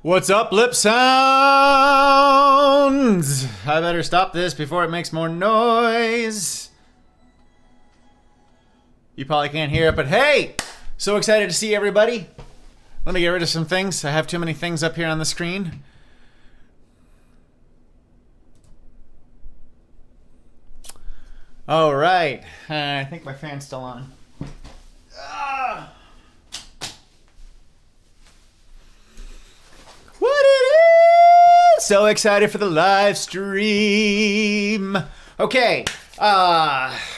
What's up, Blipsounds? I better stop this before it makes more noise. You probably can't hear it, but hey! So excited to see everybody. Let me get rid of some things. I have too many things up here on the screen. All right. I think my fan's still on. What it is? So excited for the live stream. Okay.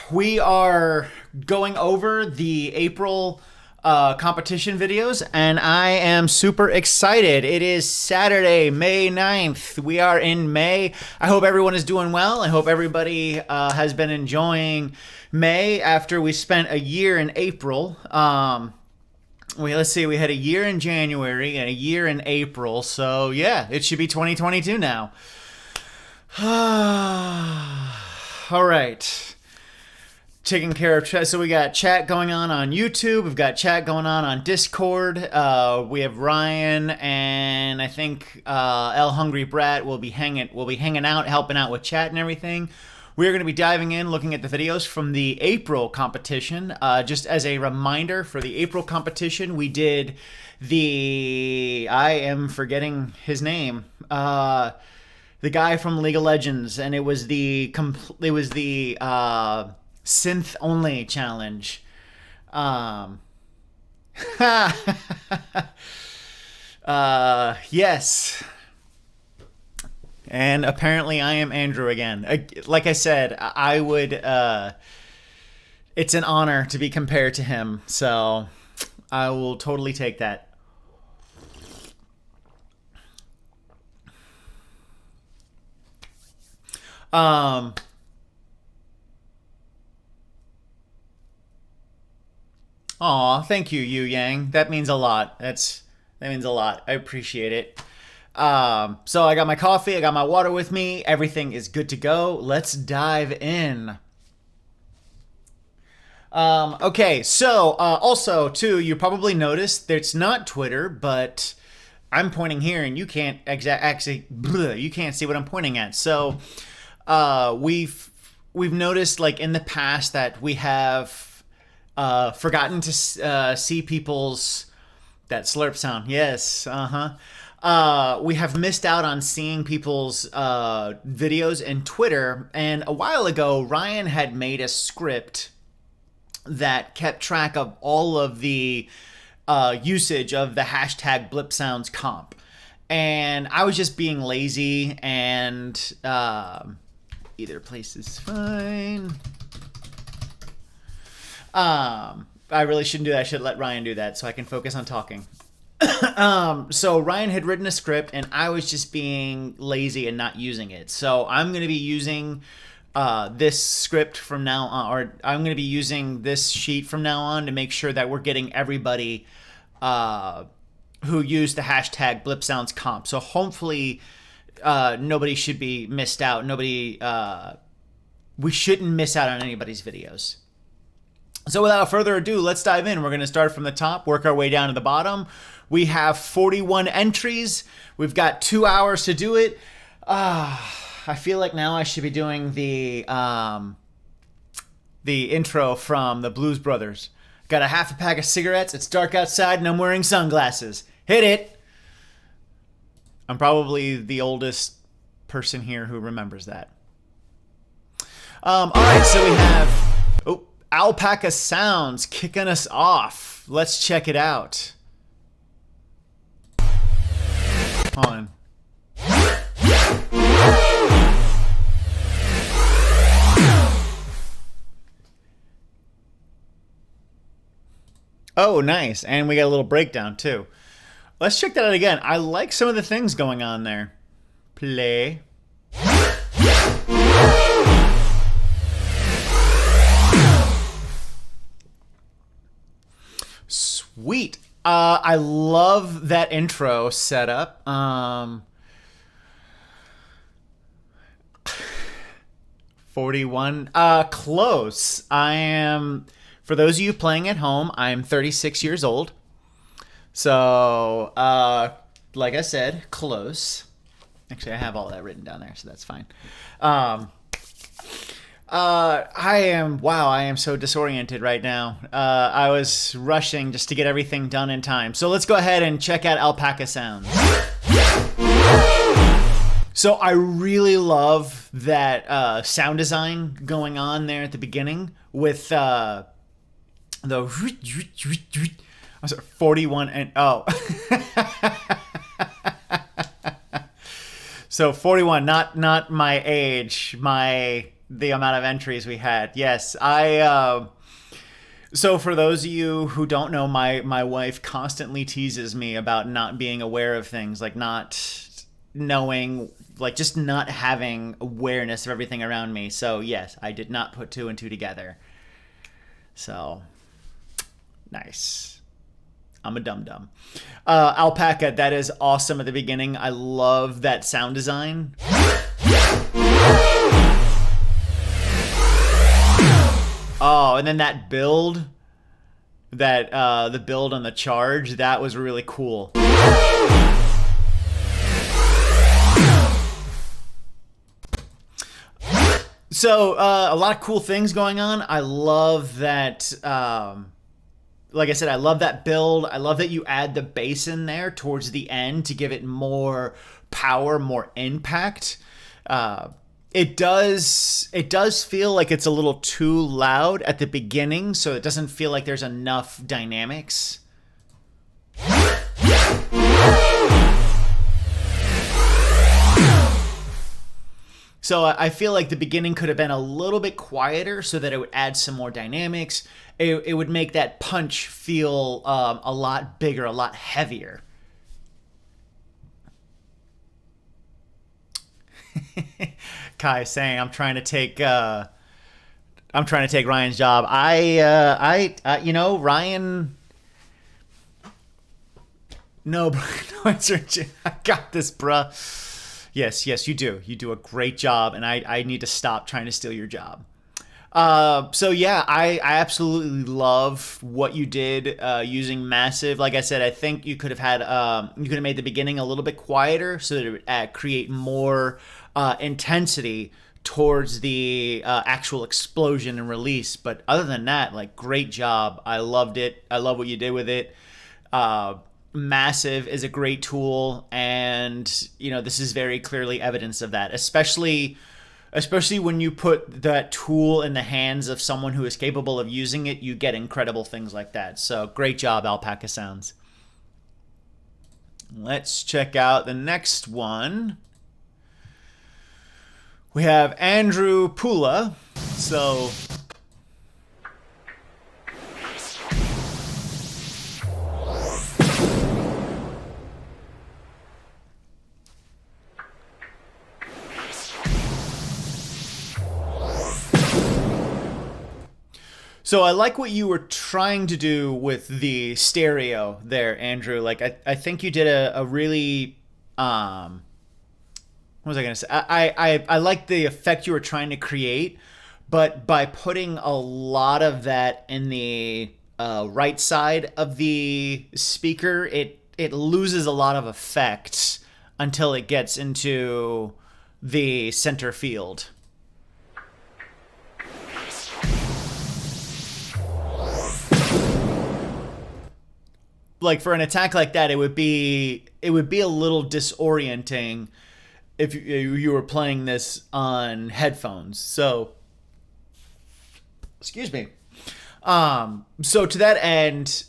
We are going over the April competition videos, and I am super excited. It is Saturday, May 9th. We are in May. I hope everyone is doing well. I hope everybody has been enjoying May after we spent a year in April. Let's see, we had a year in January and a year in April. So yeah, it should be 2022 now. All right. Taking care of chat. So we got chat going on YouTube. We've got chat going on Discord. We have Ryan and I think El Hungry Brat will be hanging out, helping out with chat and everything. We're going to be diving in, looking at the videos from the April competition. Just as a reminder, for the April competition, we did I am forgetting his name. The guy from League of Legends, and it was the synth only challenge. Yes. And apparently I am Andrew again. Like I said, I would it's an honor to be compared to him, so I will totally take that. Aw, thank you, Yu Yang. That means a lot. That means a lot. I appreciate it. So I got my coffee, I got my water with me. Everything is good to go. Let's dive in. Okay, so also too, you probably noticed that it's not Twitter, but I'm pointing here, and you can't you can't see what I'm pointing at. So we've noticed, like, in the past, that we have forgotten to see people's that slurp sound. Yes, we have missed out on seeing people's videos in Twitter. And a while ago, Ryan had made a script that kept track of all of the usage of the hashtag Blipsounds comp. And I was just being lazy, and either place is fine. I really shouldn't do that. I should let Ryan do that so I can focus on talking. So Ryan had written a script, and I was just being lazy and not using it. So I'm going to be using this script from now on, or I'm going to be using this sheet from now on to make sure that we're getting everybody who used the hashtag Blipsounds comp. So hopefully nobody should be missed out. We shouldn't miss out on anybody's videos. So without further ado, let's dive in. We're going to start from the top, work our way down to the bottom. We have 41 entries. We've got 2 hours to do it. I feel like now I should be doing the intro from the Blues Brothers. Got a half a pack of cigarettes. It's dark outside, and I'm wearing sunglasses. Hit it. I'm probably the oldest person here who remembers that. All right, so we have Alpaca Sounds kicking us off. Let's check it out. Hold on. Oh, nice. And we got a little breakdown, too. Let's check that out again. I like some of the things going on there. Play. Sweet. I love that intro setup. 41. Close. I am, for those of you playing at home, I'm 36 years old. So, like I said, close. Actually, I have all that written down there, so that's fine. I am so disoriented right now. I was rushing just to get everything done in time. So let's go ahead and check out Alpaca sounds. So I really love that sound design going on there at the beginning with the I'm sorry, 41 and So 41, not my age, the amount of entries we had. Yes, so for those of you who don't know, my wife constantly teases me about not being aware of things, like not knowing, like just not having awareness of everything around me. So yes, I did not put 2 and 2 together. So nice. I'm a dum-dum. Alpaca, that is awesome at the beginning. I love that sound design. Oh, and then that build, the build on the charge, that was really cool. So, a lot of cool things going on. I love that, like I said, I love that build. I love that you add the bass in there towards the end to give it more power, more impact. It does feel like it's a little too loud at the beginning, so it doesn't feel like there's enough dynamics. So I feel like the beginning could have been a little bit quieter so that it would add some more dynamics. It would make that punch feel a lot bigger, a lot heavier. Kai saying, "I'm trying to take Ryan's job." Ryan. No, answer. I got this, bruh. Yes, you do. You do a great job, and I need to stop trying to steal your job. So yeah, I absolutely love what you did using Massive. Like I said, I think you could have made the beginning a little bit quieter so that it would create more intensity towards the actual explosion and release. But other than that, like, great job. I loved it. I love what you did with it. Massive is a great tool, and this is very clearly evidence of that, especially when you put that tool in the hands of someone who is capable of using it. You get incredible things like that. So great job, Alpaca Sounds. Let's check out the next one. We have Andrew Pula. So So I like what you were trying to do with the stereo there, Andrew. Like, I think you did a really, what was I going to say? I like the effect you were trying to create, but by putting a lot of that in the right side of the speaker, it loses a lot of effect until it gets into the center field. Like, for an attack like that, it would be a little disorienting if you were playing this on headphones. So, excuse me. So to that end,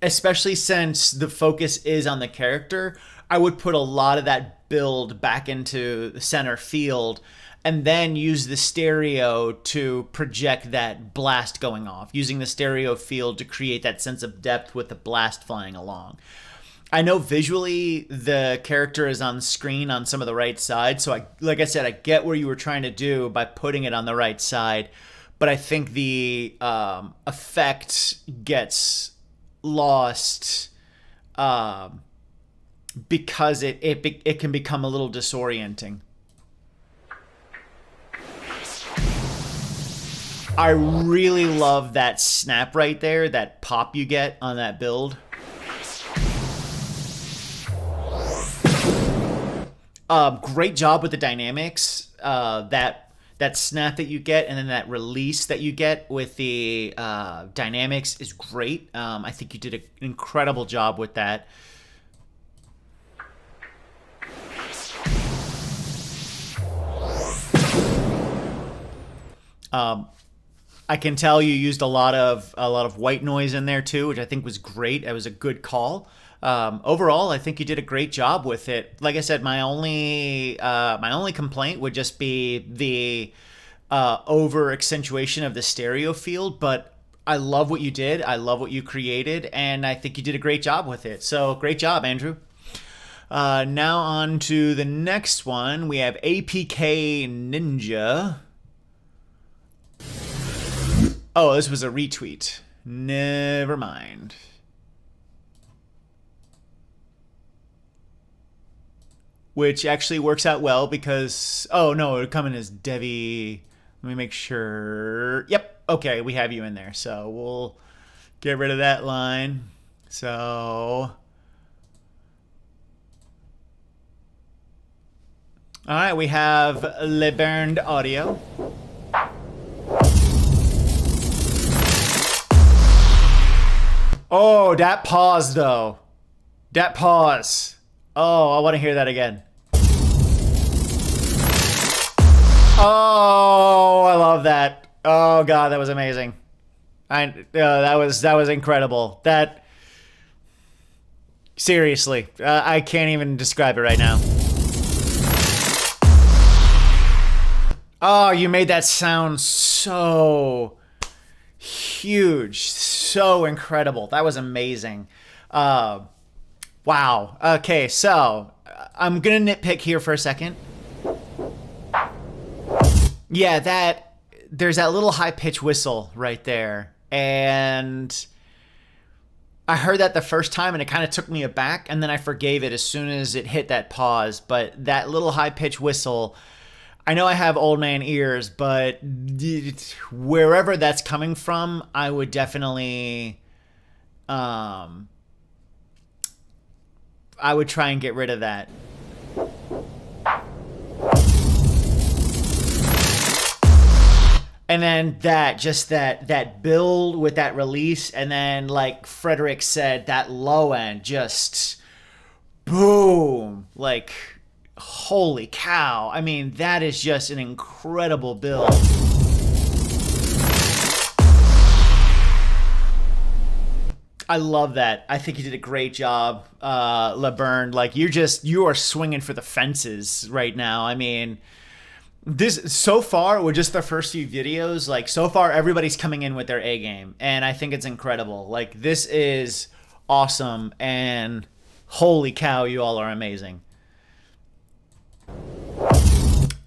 especially since the focus is on the character, I would put a lot of that build back into the center field, and then use the stereo to project that blast going off, using the stereo field to create that sense of depth with the blast flying along. I know visually the character is on screen on some of the right side, so like I said, I get where you were trying to do by putting it on the right side, but I think the effect gets lost because it can become a little disorienting. I really love that snap right there, that pop you get on that build. Great job with the dynamics. That snap that you get and then that release that you get with the dynamics is great. I think you did an incredible job with that. I can tell you used a lot of white noise in there too, which I think was great. It was a good call. Overall, I think you did a great job with it. Like I said, my only complaint would just be the over accentuation of the stereo field. But I love what you did. I love what you created, and I think you did a great job with it. So great job, Andrew. Now on to the next one. We have APK Ninja. Oh, this was a retweet. Never mind. Which actually works out well because... Oh, no, it would come in as Devi. Let me make sure. Yep. Okay, we have you in there. So we'll get rid of that line. So... All right, we have Le Burne audio. Oh, that pause, though. That pause. Oh, I want to hear that again. Oh, I love that. Oh, God, that was amazing. That was incredible. That... Seriously, I can't even describe it right now. Oh, you made that sound so huge, so incredible. That was amazing. Wow. Okay, so I'm gonna nitpick here for a second. Yeah, there's that little high pitch whistle right there, and I heard that the first time and it kind of took me aback, and then I forgave it as soon as it hit that pause. But that little high pitch whistle, I know I have old man ears, but wherever that's coming from, I would definitely, I would try and get rid of that. And then that build with that release, and then like Frederick said, that low end just boom, like... Holy cow. I mean, that is just an incredible build. I love that. I think you did a great job, Le Burne. Like, you are swinging for the fences right now. I mean, this, so far, with just the first few videos, like, so far, everybody's coming in with their A game. And I think it's incredible. Like, this is awesome. And holy cow, you all are amazing.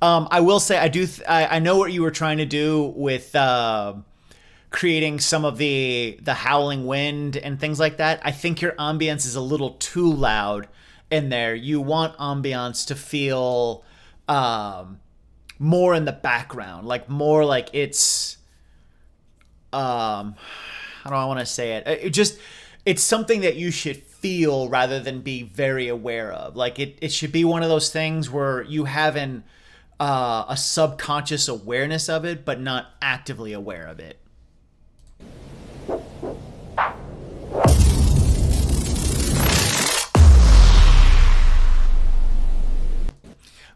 I will say I know what you were trying to do with creating some of the howling wind and things like that. I think your ambience is a little too loud in there. You want ambience to feel more in the background, like more like it's how do I want to say it? It's something that you should feel rather than be very aware of. Like it should be one of those things where you have a subconscious awareness of it, but not actively aware of it.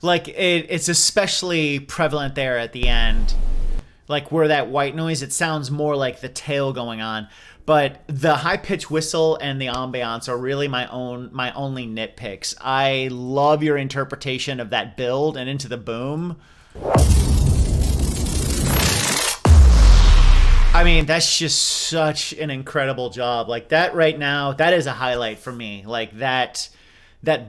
Like it's especially prevalent there at the end. Like where that white noise, it sounds more like the tail going on. But the high-pitched whistle and the ambiance are really my only nitpicks. I love your interpretation of that build and into the boom. I mean, that's just such an incredible job. Like that right now, that is a highlight for me. Like that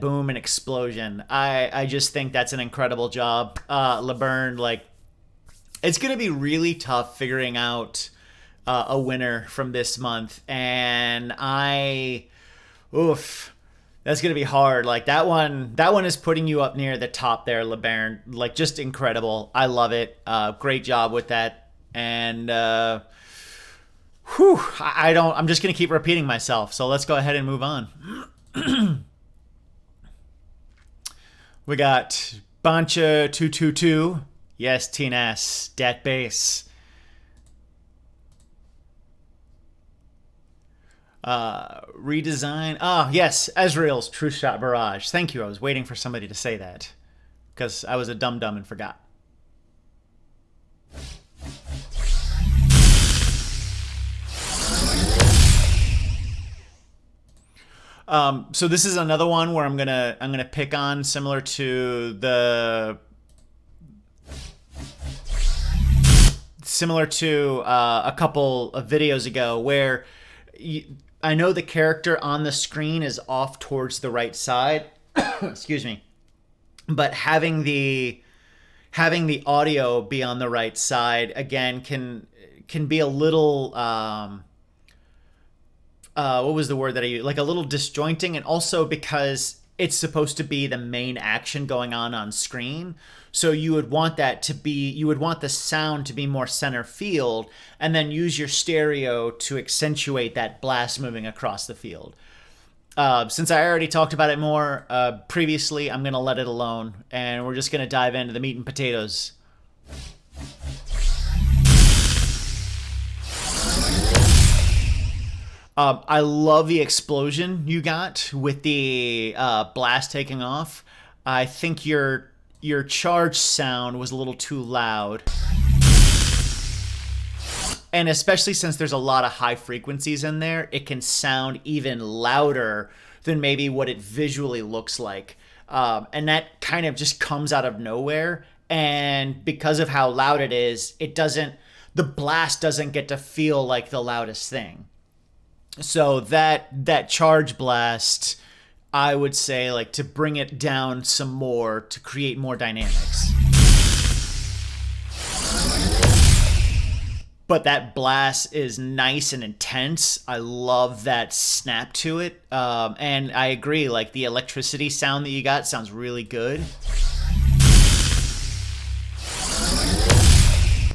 boom and explosion. I just think that's an incredible job. Le Burne, like, it's going to be really tough figuring out a winner from this month, and that's gonna be hard. Like that one is putting you up near the top there, Le Burne. Like just incredible. I love it. Great job with that. And I'm just gonna keep repeating myself. So let's go ahead and move on. We got Bancha 222. Yes, TNS. Dat bass. Redesign. Ah, yes, Ezreal's True Shot Barrage. Thank you. I was waiting for somebody to say that because I was a dum-dum and forgot. So this is another one where I'm gonna pick on, similar to a couple of videos ago, where I know the character on the screen is off towards the right side. Excuse me, but having the audio be on the right side again can be a little what was the word that I used? Like a little disjointing, and also because it's supposed to be the main action going on screen. So you would want the sound to be more center field, and then use your stereo to accentuate that blast moving across the field. Since I already talked about it more previously, I'm going to let it alone, and we're just going to dive into the meat and potatoes. I love the explosion you got with the blast taking off. I think your charge sound was a little too loud. And especially since there's a lot of high frequencies in there, it can sound even louder than maybe what it visually looks like. And that kind of just comes out of nowhere. And because of how loud it is, the blast doesn't get to feel like the loudest thing. So that charge blast, I would say, like, to bring it down some more to create more dynamics. But that blast is nice and intense. I love that snap to it. And I agree, like, the electricity sound that you got sounds really good.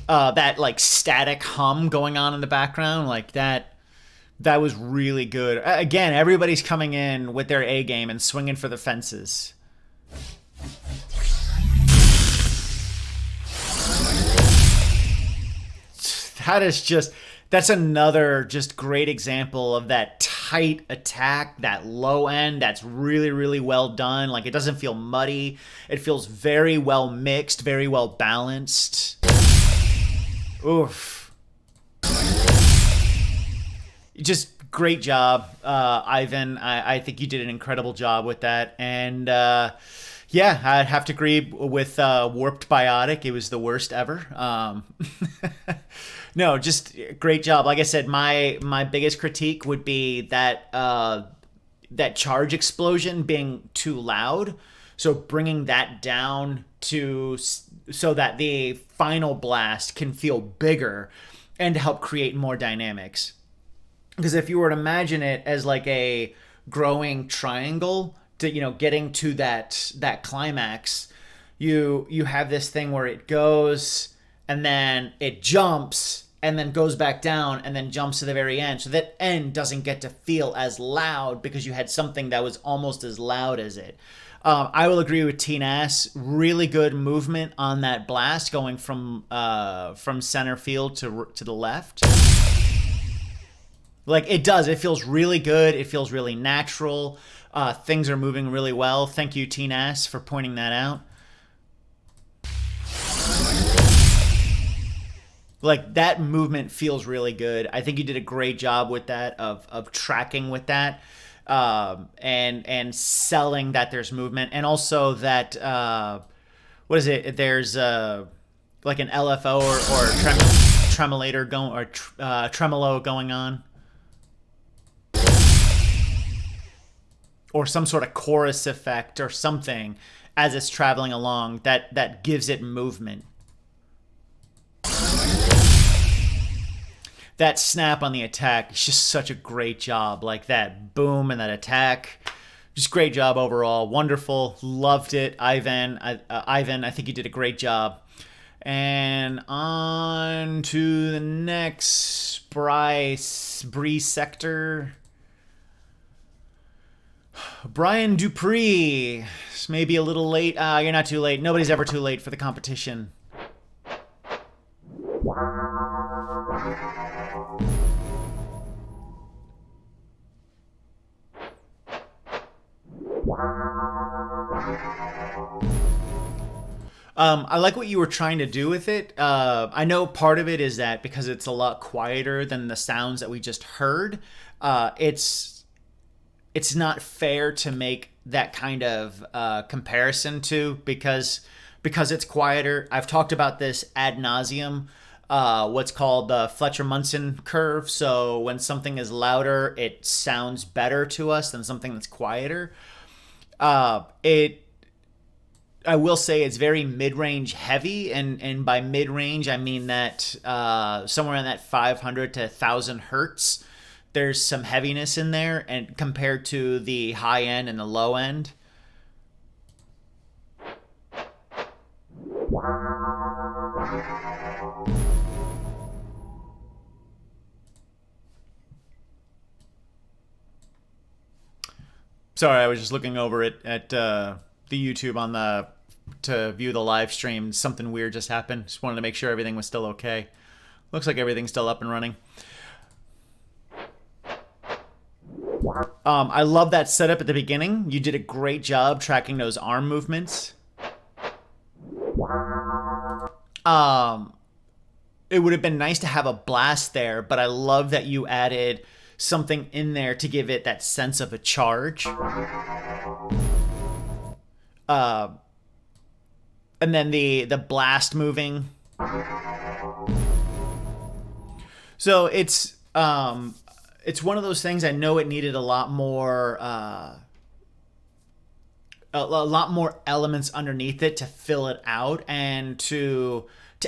That, like, static hum going on in the background, like that was really good. Again, everybody's coming in with their A game and swinging for the fences. That's another just great example of that tight attack, that low end that's really, really well done. Like, it doesn't feel muddy. It feels very well mixed, very well balanced. Oof. Just great job, Ivan. I think you did an incredible job with that. And yeah, I'd have to agree with Warped Biotic. It was the worst ever. No, just great job. Like I said, my biggest critique would be that that charge explosion being too loud. So bringing that down so that the final blast can feel bigger and to help create more dynamics. Because if you were to imagine it as like a growing triangle, to getting to that climax, you have this thing where it goes and then it jumps and then goes back down and then jumps to the very end. So that end doesn't get to feel as loud because you had something that was almost as loud as it. I will agree with TNS. Really good movement on that blast going from center field to the left. Like, it does. It feels really good. It feels really natural. Things are moving really well. Thank you, TNS, for pointing that out. Like, that movement feels really good. I think you did a great job with that, of tracking with that, and selling that there's movement, and also that what is it? There's like an LFO or tremolator going, or tremolo going on. Or some sort of chorus effect or something as it's traveling along that gives it movement. That snap on the attack is just such a great job. Like that boom and that attack. Just great job overall. Wonderful. Loved it. Ivan, I think you did a great job. And on to the next Bree sector. Brian Dupree. Maybe a little late. You're not too late. Nobody's ever too late for the competition. I like what you were trying to do with it. I know part of it is that because it's a lot quieter than the sounds that we just heard, it's not fair to make that kind of comparison to because it's quieter. I've talked about this ad nauseum. What's called the Fletcher-Munson curve. So when something is louder, it sounds better to us than something that's quieter. I will say it's very mid-range heavy, and by mid-range I mean that somewhere in that 500 to 1,000 hertz, there's some heaviness in there, and compared to the high end and the low end. Sorry, I was just looking over it at the YouTube to view the live stream. Something weird just happened. Just wanted to make sure everything was still okay. Looks like everything's still up and running. I love that setup at the beginning. You did a great job tracking those arm movements. It would have been nice to have a blast there, but I love that you added something in there to give it that sense of a charge. And then the blast moving. So it's one of those things. I know it needed a lot more elements underneath it to fill it out and to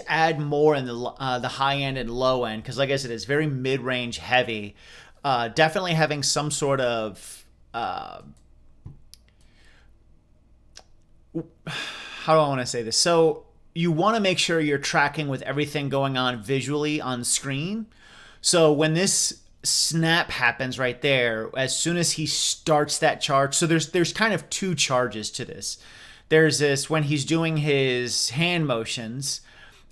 add more in the high end and low end, because like I said, it's very mid-range heavy. Definitely having some sort of how do I want to say this? So you want to make sure you're tracking with everything going on visually on screen. So when this snap happens right there, as soon as he starts that charge, so there's kind of two charges to this. There's this when he's doing his hand motions,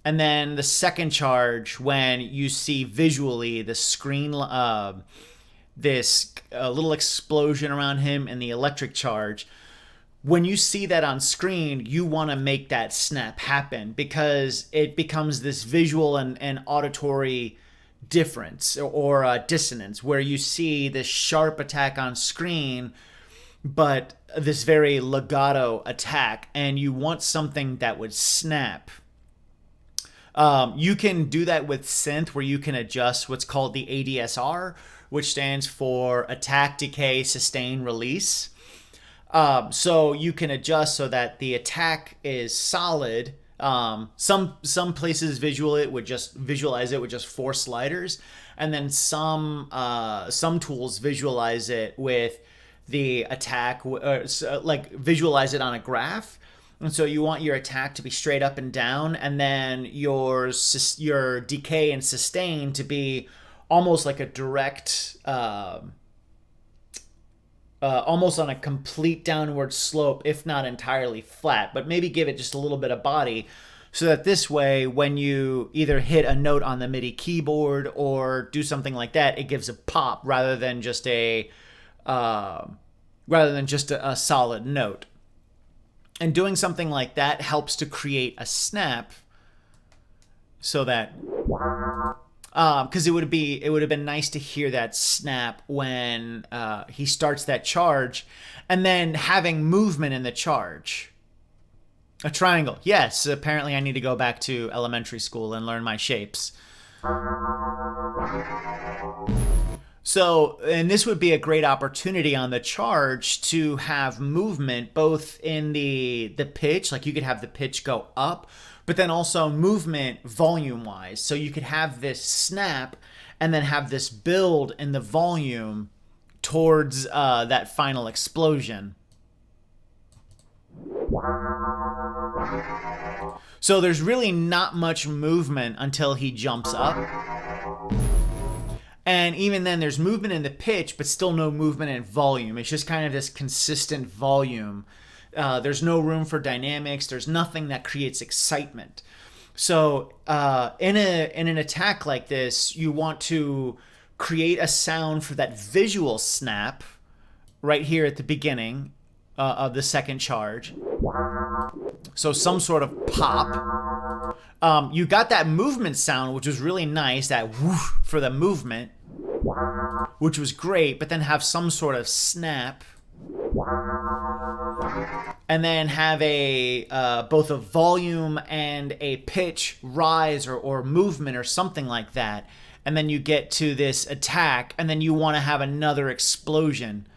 and then the second charge when you see visually the screen, this little explosion around him and the electric charge. When you see that on screen, you want to make that snap happen because it becomes this visual and auditory difference or dissonance where you see this sharp attack on screen, but this very legato attack, and you want something that would snap. You can do that with synth where you can adjust what's called the ADSR, which stands for attack, decay, sustain, release. So you can adjust so that the attack is solid. Some places visualize it with just 4 sliders, and then some tools visualize it with the attack, like visualize it on a graph. And so you want your attack to be straight up and down, and then your decay and sustain to be almost like a direct, almost on a complete downward slope, if not entirely flat, but maybe give it just a little bit of body, so that this way, when you either hit a note on the MIDI keyboard or do something like that, it gives a pop rather than just a solid note. And doing something like that helps to create a snap, so that because it would have been nice to hear that snap when he starts that charge, and then having movement in the charge. A triangle. Yes, apparently I need to go back to elementary school and learn my shapes. So, and this would be a great opportunity on the charge to have movement both in the pitch, like you could have the pitch go up, but then also movement volume-wise. So you could have this snap and then have this build in the volume towards that final explosion. So there's really not much movement until he jumps up. And even then, there's movement in the pitch, but still no movement in volume. It's just kind of this consistent volume. There's no room for dynamics. There's nothing that creates excitement. So in an attack like this, you want to create a sound for that visual snap right here at the beginning of the second charge. So some sort of pop. You got that movement sound, which was really nice, that woof for the movement, which was great, but then have some sort of snap. And then have a both a volume and a pitch rise or movement or something like that. And then you get to this attack, and then you want to have another explosion.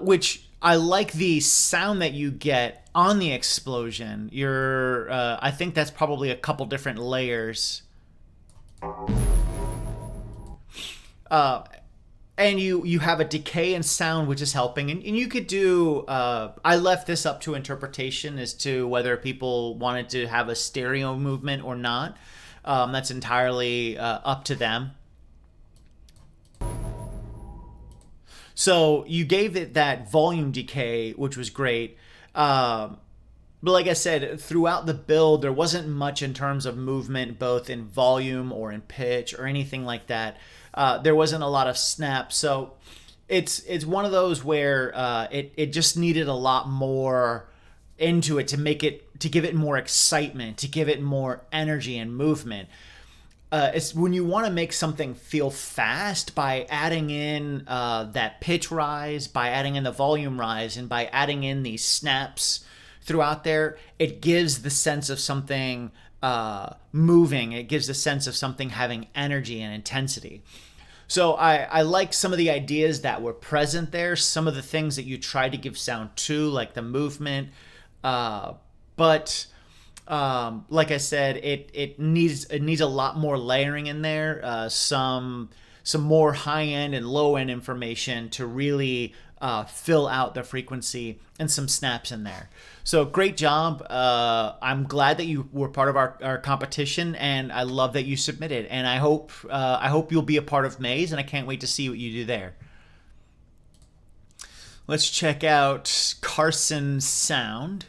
Which I like the sound that you get on the explosion. I think that's probably a couple different layers. And you have a decay in sound, which is helping. And you could do, I left this up to interpretation as to whether people wanted to have a stereo movement or not. That's entirely up to them. So you gave it that volume decay, which was great. But like I said, throughout the build, there wasn't much in terms of movement, both in volume or in pitch or anything like that. There wasn't a lot of snap. So it's one of those where it just needed a lot more into it to give it more excitement, to give it more energy and movement. It's when you want to make something feel fast by adding in that pitch rise, by adding in the volume rise, and by adding in these snaps throughout there, it gives the sense of something moving. It gives the sense of something having energy and intensity. So I like some of the ideas that were present there, some of the things that you tried to give sound to, like the movement. But like I said, it needs a lot more layering in there, some more high end and low end information to really fill out the frequency, and some snaps in there. So great job. I'm glad that you were part of our competition, and I love that you submitted. And I hope you'll be a part of Maze, and I can't wait to see what you do there. Let's check out Carson's sound.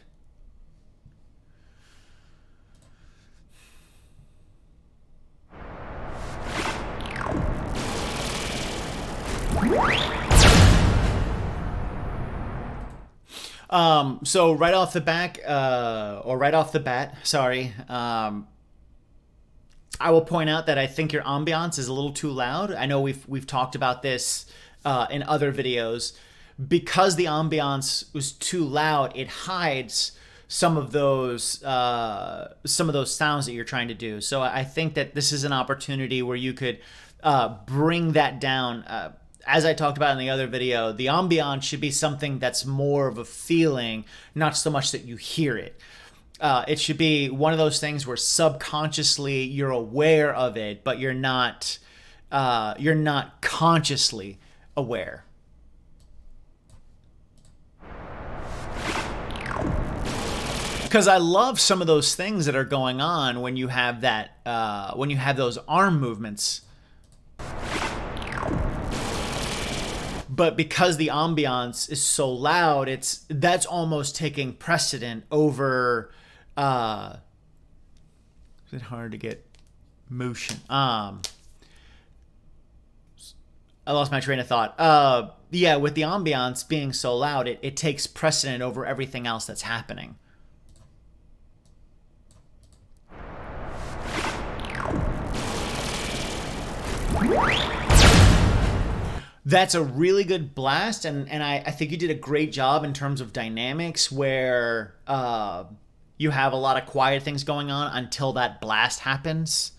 So right off the bat, sorry. I will point out that I think your ambiance is a little too loud. I know we've talked about this in other videos. Because the ambiance was too loud, it hides some of those sounds that you're trying to do. So I think that this is an opportunity where you could bring that down. As I talked about in the other video, the ambiance should be something that's more of a feeling, not so much that you hear it. It should be one of those things where subconsciously you're aware of it, but you're not consciously aware. Because I love some of those things that are going on when you have that, when you have those arm movements. But because the ambiance is so loud, that's almost taking precedent over. Is it hard to get motion? I lost my train of thought. Yeah, with the ambiance being so loud, it takes precedent over everything else that's happening. That's a really good blast, and I think you did a great job in terms of dynamics, where you have a lot of quiet things going on until that blast happens.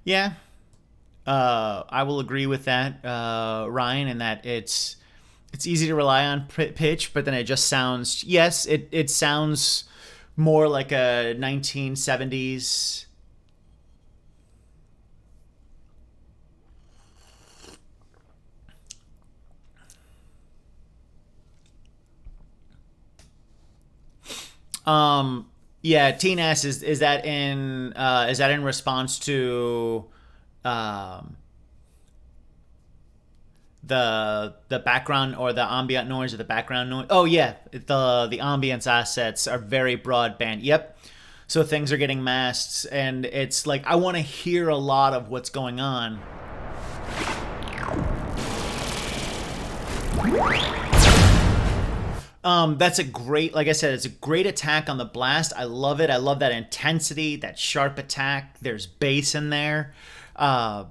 Yeah, I will agree with that, Ryan, in that it's easy to rely on pitch, but then it just sounds, yes, it sounds more like a 1970s. Yeah, TNS is that in response to um, the background or the ambient noise or the background noise? Oh yeah, the ambience assets are very broadband. Yep. So things are getting masked, and it's like I want to hear a lot of what's going on. That's a great, like I said, it's a great attack on the blast. I love it. I love that intensity, that sharp attack. There's bass in there. I'm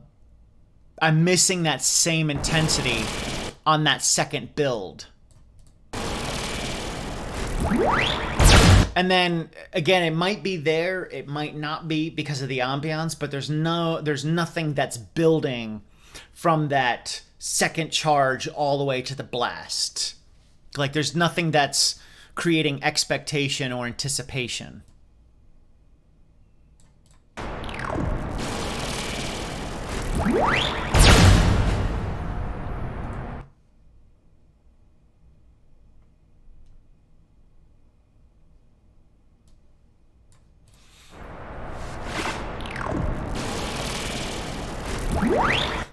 missing that same intensity on that second build. And then again, it might be there, it might not be because of the ambiance, but there's nothing that's building from that second charge all the way to the blast. Like there's nothing that's creating expectation or anticipation.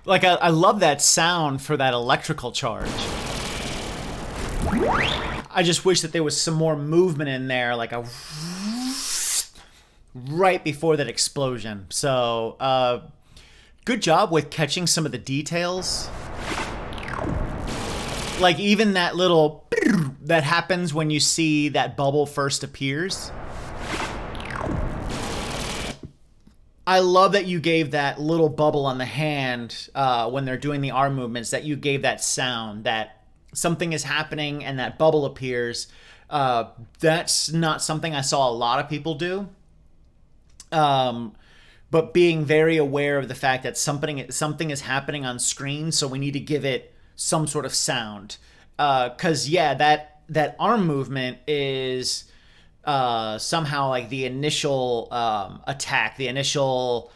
Like I love that sound for that electrical charge. I just wish that there was some more movement in there, like a right before that explosion. So, good job with catching some of the details. Like even that little that happens when you see that bubble first appears. I love that you gave that little bubble on the hand when they're doing the arm movements, that you gave that sound, that something is happening and that bubble appears. That's not something I saw a lot of people do. But being very aware of the fact that something is happening on screen, so we need to give it some sort of sound. Because, yeah, that arm movement is... somehow like the initial attack, the initial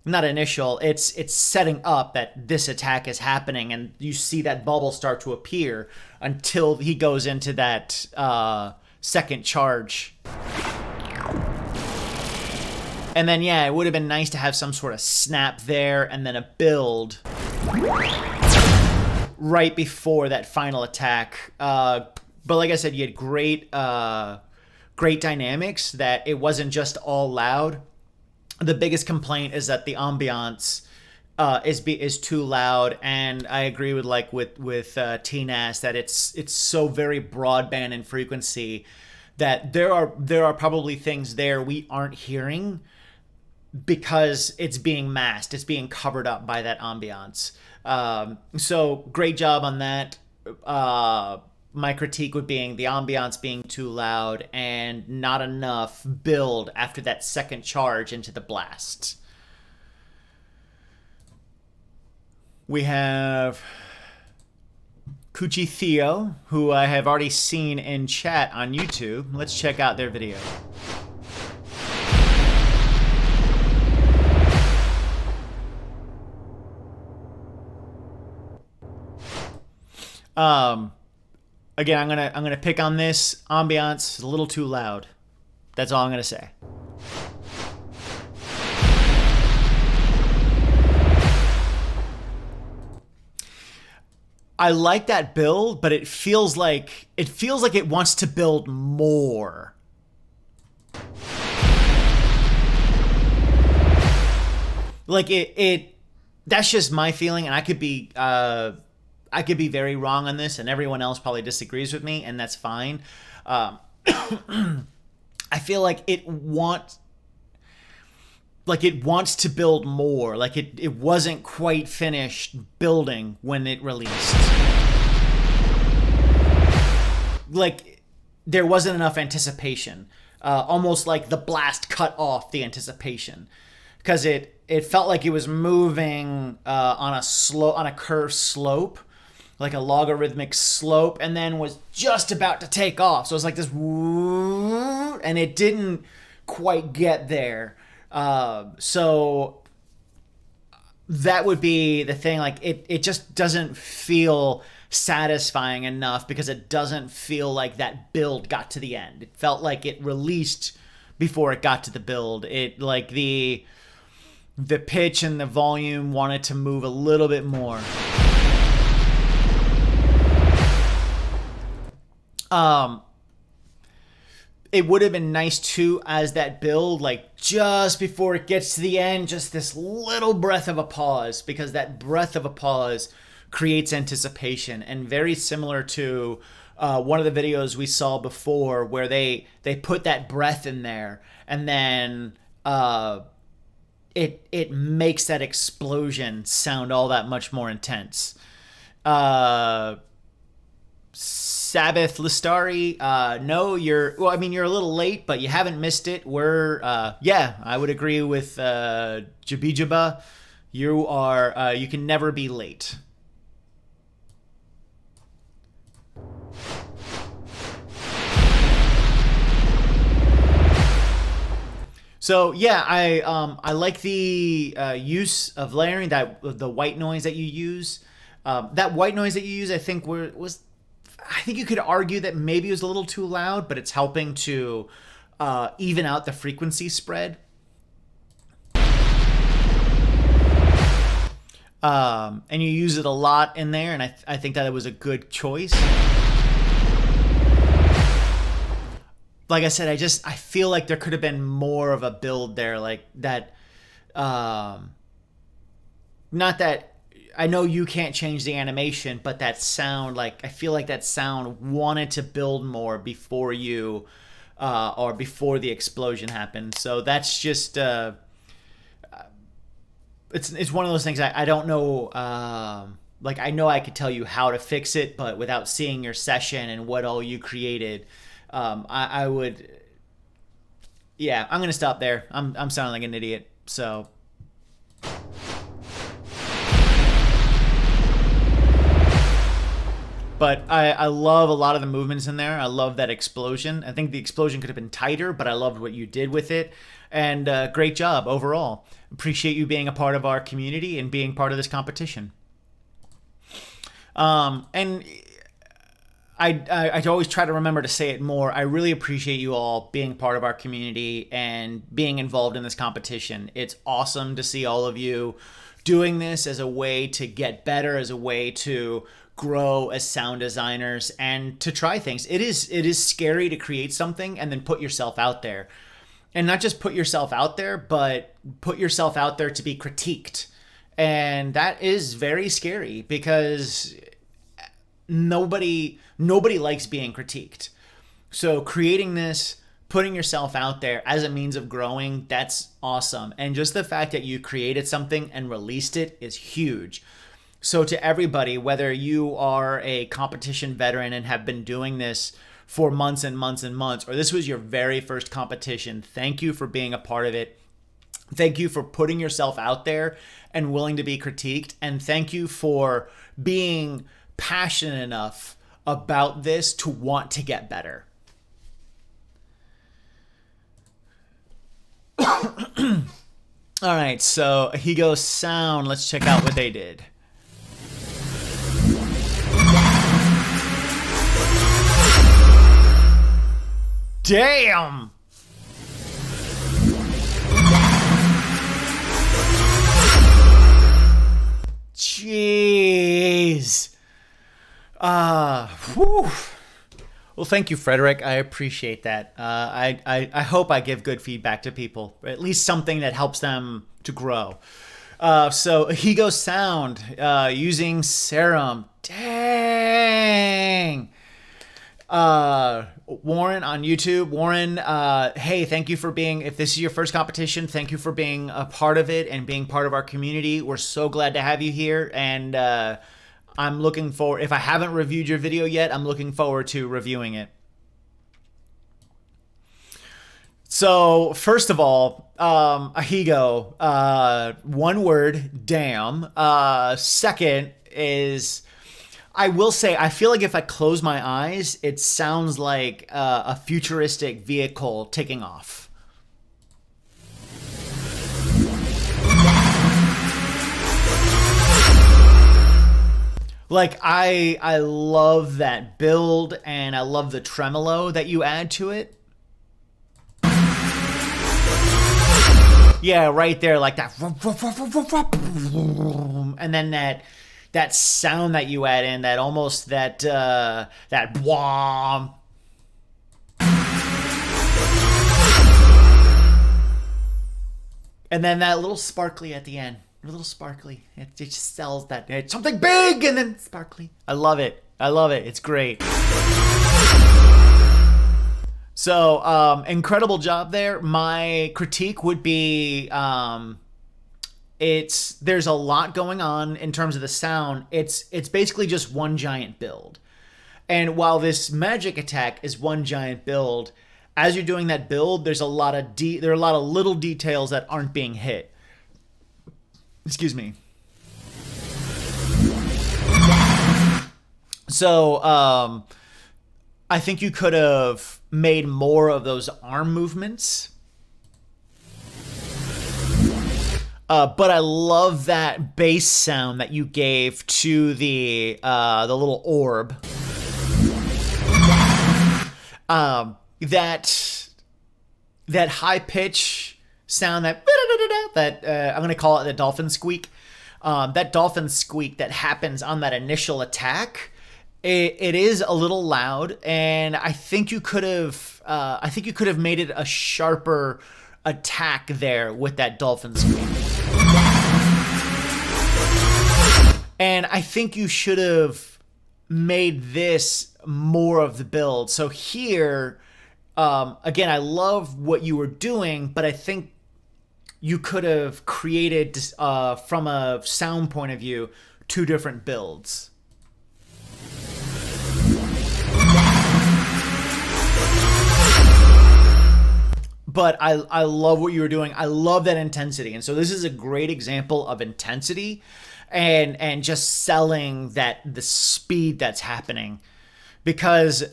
not initial, it's setting up that this attack is happening, and you see that bubble start to appear until he goes into that second charge. And then yeah, it would have been nice to have some sort of snap there and then a build right before that final attack. But like I said, you had great dynamics, that it wasn't just all loud. The biggest complaint is that the ambiance is too loud, and I agree with TNAS that it's so very broadband in frequency that there are probably things there we aren't hearing because it's being masked, it's being covered up by that ambiance. So great job on that. My critique would being the ambiance being too loud and not enough build after that second charge into the blast. We have Coochie Theo, who I have already seen in chat on YouTube. Let's check out their video. Again, I'm gonna pick on this. Ambiance is a little too loud. That's all I'm gonna say. I like that build, but it feels like it wants to build more. Like it that's just my feeling, and I could be very wrong on this, and everyone else probably disagrees with me, and that's fine. I feel like it wants to build more. Like it wasn't quite finished building when it released. Like there wasn't enough anticipation. Almost like the blast cut off the anticipation, because it felt like it was moving on a curved slope, like a logarithmic slope, and then was just about to take off. So it was like this, and it didn't quite get there. So that would be the thing. Like it just doesn't feel satisfying enough because it doesn't feel like that build got to the end. It felt like it released before it got to the build. It like the pitch and the volume wanted to move a little bit more. It would have been nice too as that build, like just before it gets to the end, just this little breath of a pause, because that breath of a pause creates anticipation. And very similar to one of the videos we saw before where they put that breath in there and then it makes that explosion sound all that much more intense. Sabbath Listari, no, you're a little late, but you haven't missed it. I would agree with Jabijaba. You can never be late. So yeah, I like the use of layering, the white noise that you use. That white noise that you use, I think I think you could argue that maybe it was a little too loud, but it's helping to even out the frequency spread. And you use it a lot in there, and I think that it was a good choice. Like I said, I feel like there could have been more of a build there, like that. Not that I know you can't change the animation, but that sound, like I feel like that sound wanted to build more before you, or before the explosion happened. So that's just it's one of those things I don't know. Like I know I could tell you how to fix it, but without seeing your session and what all you created. I would, yeah, I'm gonna stop there. I'm sounding like an idiot. So, but I love a lot of the movements in there. I love that explosion. I think the explosion could have been tighter, but I loved what you did with it. And great job overall. Appreciate you being a part of our community and being part of this competition. And I always try to remember to say it more. I really appreciate you all being part of our community and being involved in this competition. It's awesome to see all of you doing this as a way to get better, as a way to grow as sound designers and to try things. It is scary to create something and then put yourself out there. And not just put yourself out there, but put yourself out there to be critiqued. And that is very scary because nobody likes being critiqued. So creating this, putting yourself out there as a means of growing, that's awesome. And just the fact that you created something and released it is huge. So to everybody, whether you are a competition veteran and have been doing this for months and months and months, or this was your very first competition, thank you for being a part of it. Thank you for putting yourself out there and willing to be critiqued. And thank you for being passionate enough about this to want to get better. All right, so Hovig Sound, let's check out what they did. Damn! Jeez. Whew. Well, thank you, Frederick. I appreciate that. I hope I give good feedback to people, or at least something that helps them to grow. So Hovig Sound, using Serum. Dang. Warren on YouTube. Warren, hey, thank you for being, if this is your first competition, thank you for being a part of it and being part of our community. We're so glad to have you here. And I'm looking forward, if I haven't reviewed your video yet, I'm looking forward to reviewing it. So, first of all, Hovig, one word, damn. Second is, I will say, I feel like if I close my eyes, it sounds like a futuristic vehicle taking off. Like I love that build, and I love the tremolo that you add to it. Yeah, right there, like that, and then that sound that you add in, that almost that bwom. And then that little sparkly at the end. A little sparkly. It just sells that. It's something big and then sparkly. I love it. I love it. It's great. So, incredible job there. My critique would be there's a lot going on in terms of the sound. It's basically just one giant build. And while this magic attack is one giant build, as you're doing that build, there are a lot of little details that aren't being hit. Excuse me. So, I think you could have made more of those arm movements. But I love that bass sound that you gave to the little orb. That high pitch sound, that I'm gonna call it the dolphin squeak. That dolphin squeak that happens on that initial attack. It is a little loud, and I think you could have made it a sharper attack there with that dolphin squeak. And I think you should have made this more of the build. So here, again, I love what you were doing, but I think you could have created, from a sound point of view, two different builds. But I love what you were doing. I love that intensity. And so this is a great example of intensity and just selling the speed that's happening. Because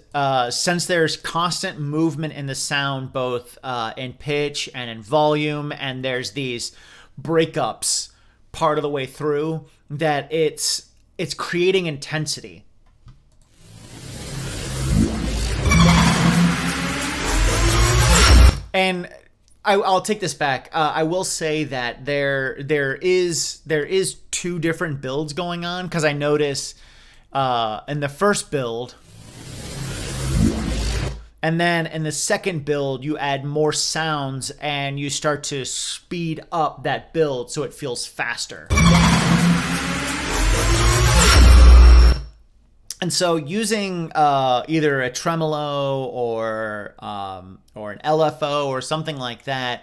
since there's constant movement in the sound, both in pitch and in volume, and there's these breakups part of the way through, that it's creating intensity. And I'll take this back. I will say that there is two different builds going on, because I notice in the first build, and then in the second build, you add more sounds and you start to speed up that build so it feels faster. And so using either a tremolo or an LFO or something like that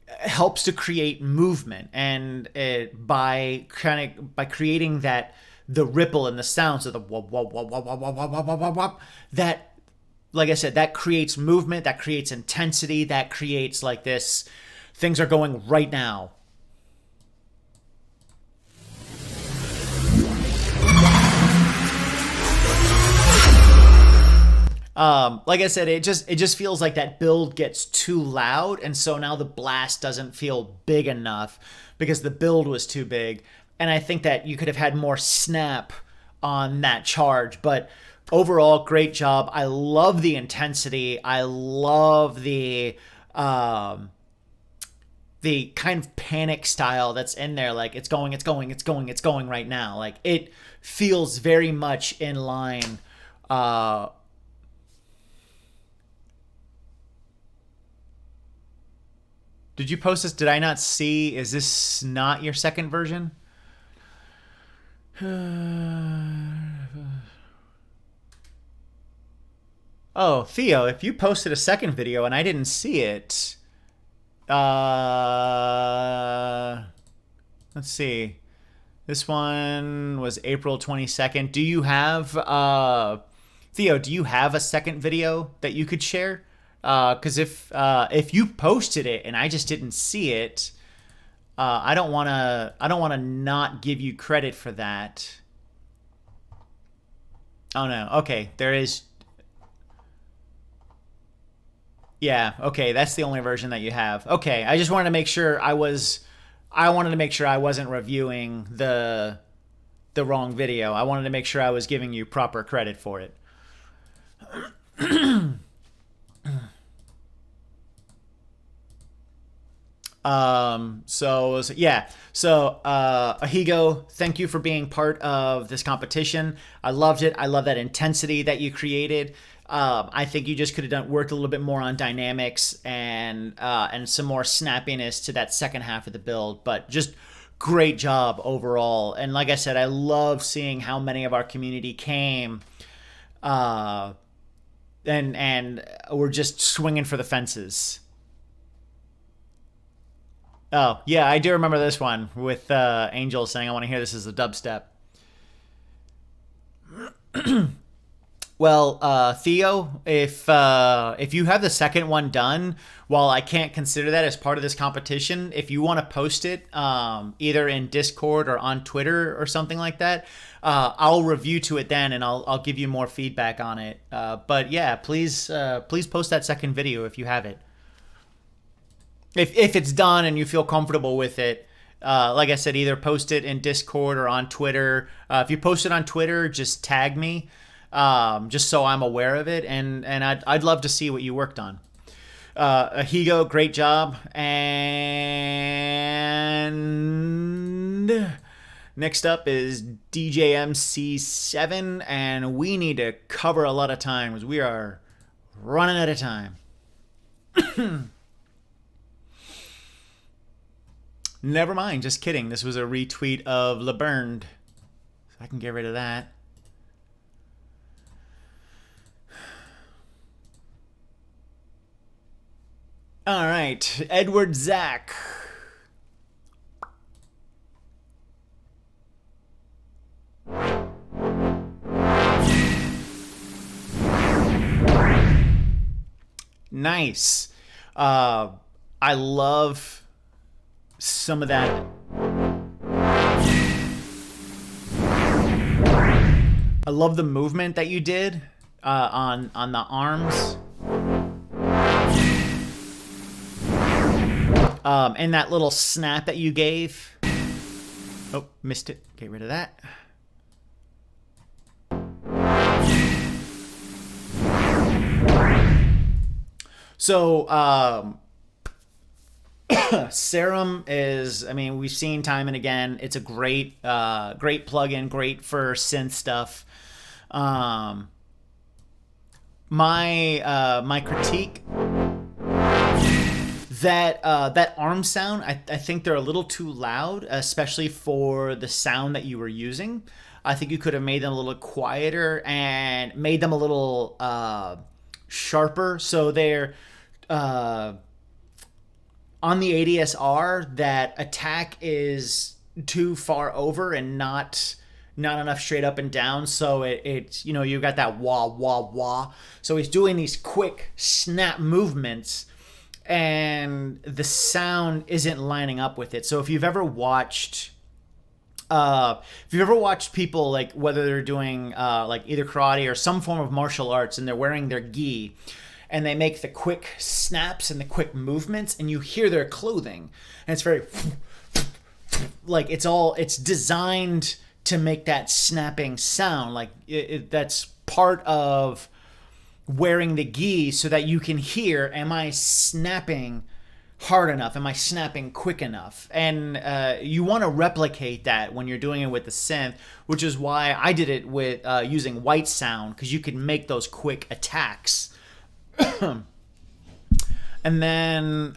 helps to create movement, and by creating the ripple in the sound, so the wop, wop, wop, wop, wop, wop, wop, wop, wop, wop, that, like I said, that creates movement, that creates intensity, that creates like this, things are going right now. Like I said, it just feels like that build gets too loud, and so now the blast doesn't feel big enough because the build was too big. And I think that you could have had more snap on that charge, but overall, great job. I love the intensity. I love the kind of panic style that's in there. Like it's going right now. Like it feels very much in line. Did you post this? Did I not see? Is this not your second version? Oh, Theo, if you posted a second video and I didn't see it, let's see. This one was April 22nd. Do you have, Theo, do you have a second video that you could share? Because if you posted it and I just didn't see it, I don't want to not give you credit for that. Oh no. Okay, there is. Yeah, okay, that's the only version that you have. Okay, I just wanted to make sure I wasn't reviewing the the wrong video. I wanted to make sure I was giving you proper credit for it. So Ahigo, thank you for being part of this competition. I loved it. I love that intensity that you created. I think you just could have worked a little bit more on dynamics and some more snappiness to that second half of the build, but just great job overall. And like I said, I love seeing how many of our community came, and we're just swinging for the fences. Oh, yeah, I do remember this one with Angel saying, I want to hear this as a dubstep. Well, Theo, if you have the second one done, while I can't consider that as part of this competition, if you want to post it either in Discord or on Twitter or something like that, I'll review to it then, and I'll give you more feedback on it. But yeah, please post that second video if you have it. If it's done and you feel comfortable with it, like I said, either post it in Discord or on Twitter. If you post it on Twitter, just tag me, just so I'm aware of it, and I'd love to see what you worked on. Ahigo, great job. And next up is DJMC7, and we need to cover a lot of time because we are running out of time. Never mind, just kidding. This was a retweet of Burne. So I can get rid of that. All right, Edward Zach. Nice. I love some of that. I love the movement that you did on the arms. And that little snap that you gave. Oh, missed it. Get rid of that. So, Serum is, I mean, we've seen time and again, it's a great plugin, great for synth stuff. My critique, that arm sound, I think they're a little too loud, especially for the sound that you were using. I think you could have made them a little quieter and made them a little sharper, so they're on the ADSR, that attack is too far over and not enough straight up and down. So it's, you know, you got that wah, wah, wah. So he's doing these quick snap movements and the sound isn't lining up with it. So if you've ever watched people, like whether they're doing like either karate or some form of martial arts and they're wearing their gi, and they make the quick snaps and the quick movements, and you hear their clothing, and it's very like it's designed to make that snapping sound. Like that's part of wearing the gi, so that you can hear, am I snapping hard enough? Am I snapping quick enough? And you want to replicate that when you're doing it with the synth, which is why I did it with using white sound, because you can make those quick attacks. And then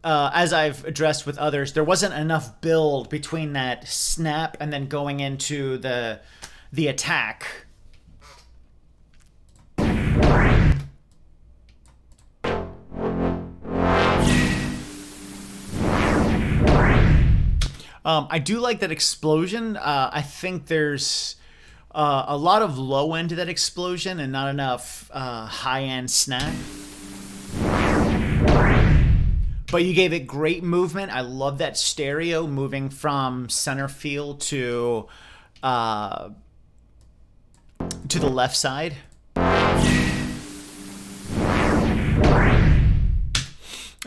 as I've addressed with others, there wasn't enough build between that snap and then going into the attack. I do like that explosion. I think there's a lot of low end to that explosion and not enough high end snap. But you gave it great movement. I love that stereo moving from center field to the left side.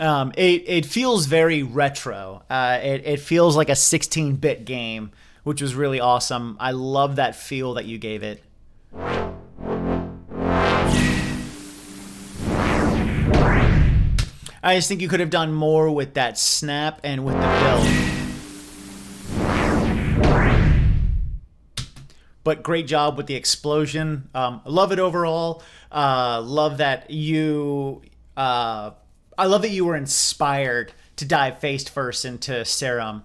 It feels very retro. It feels like a 16-bit game, which was really awesome. I love that feel that you gave it. I just think you could have done more with that snap and with the build. But great job with the explosion. Love it overall. Love that you. I love that you were inspired to dive face first into Serum.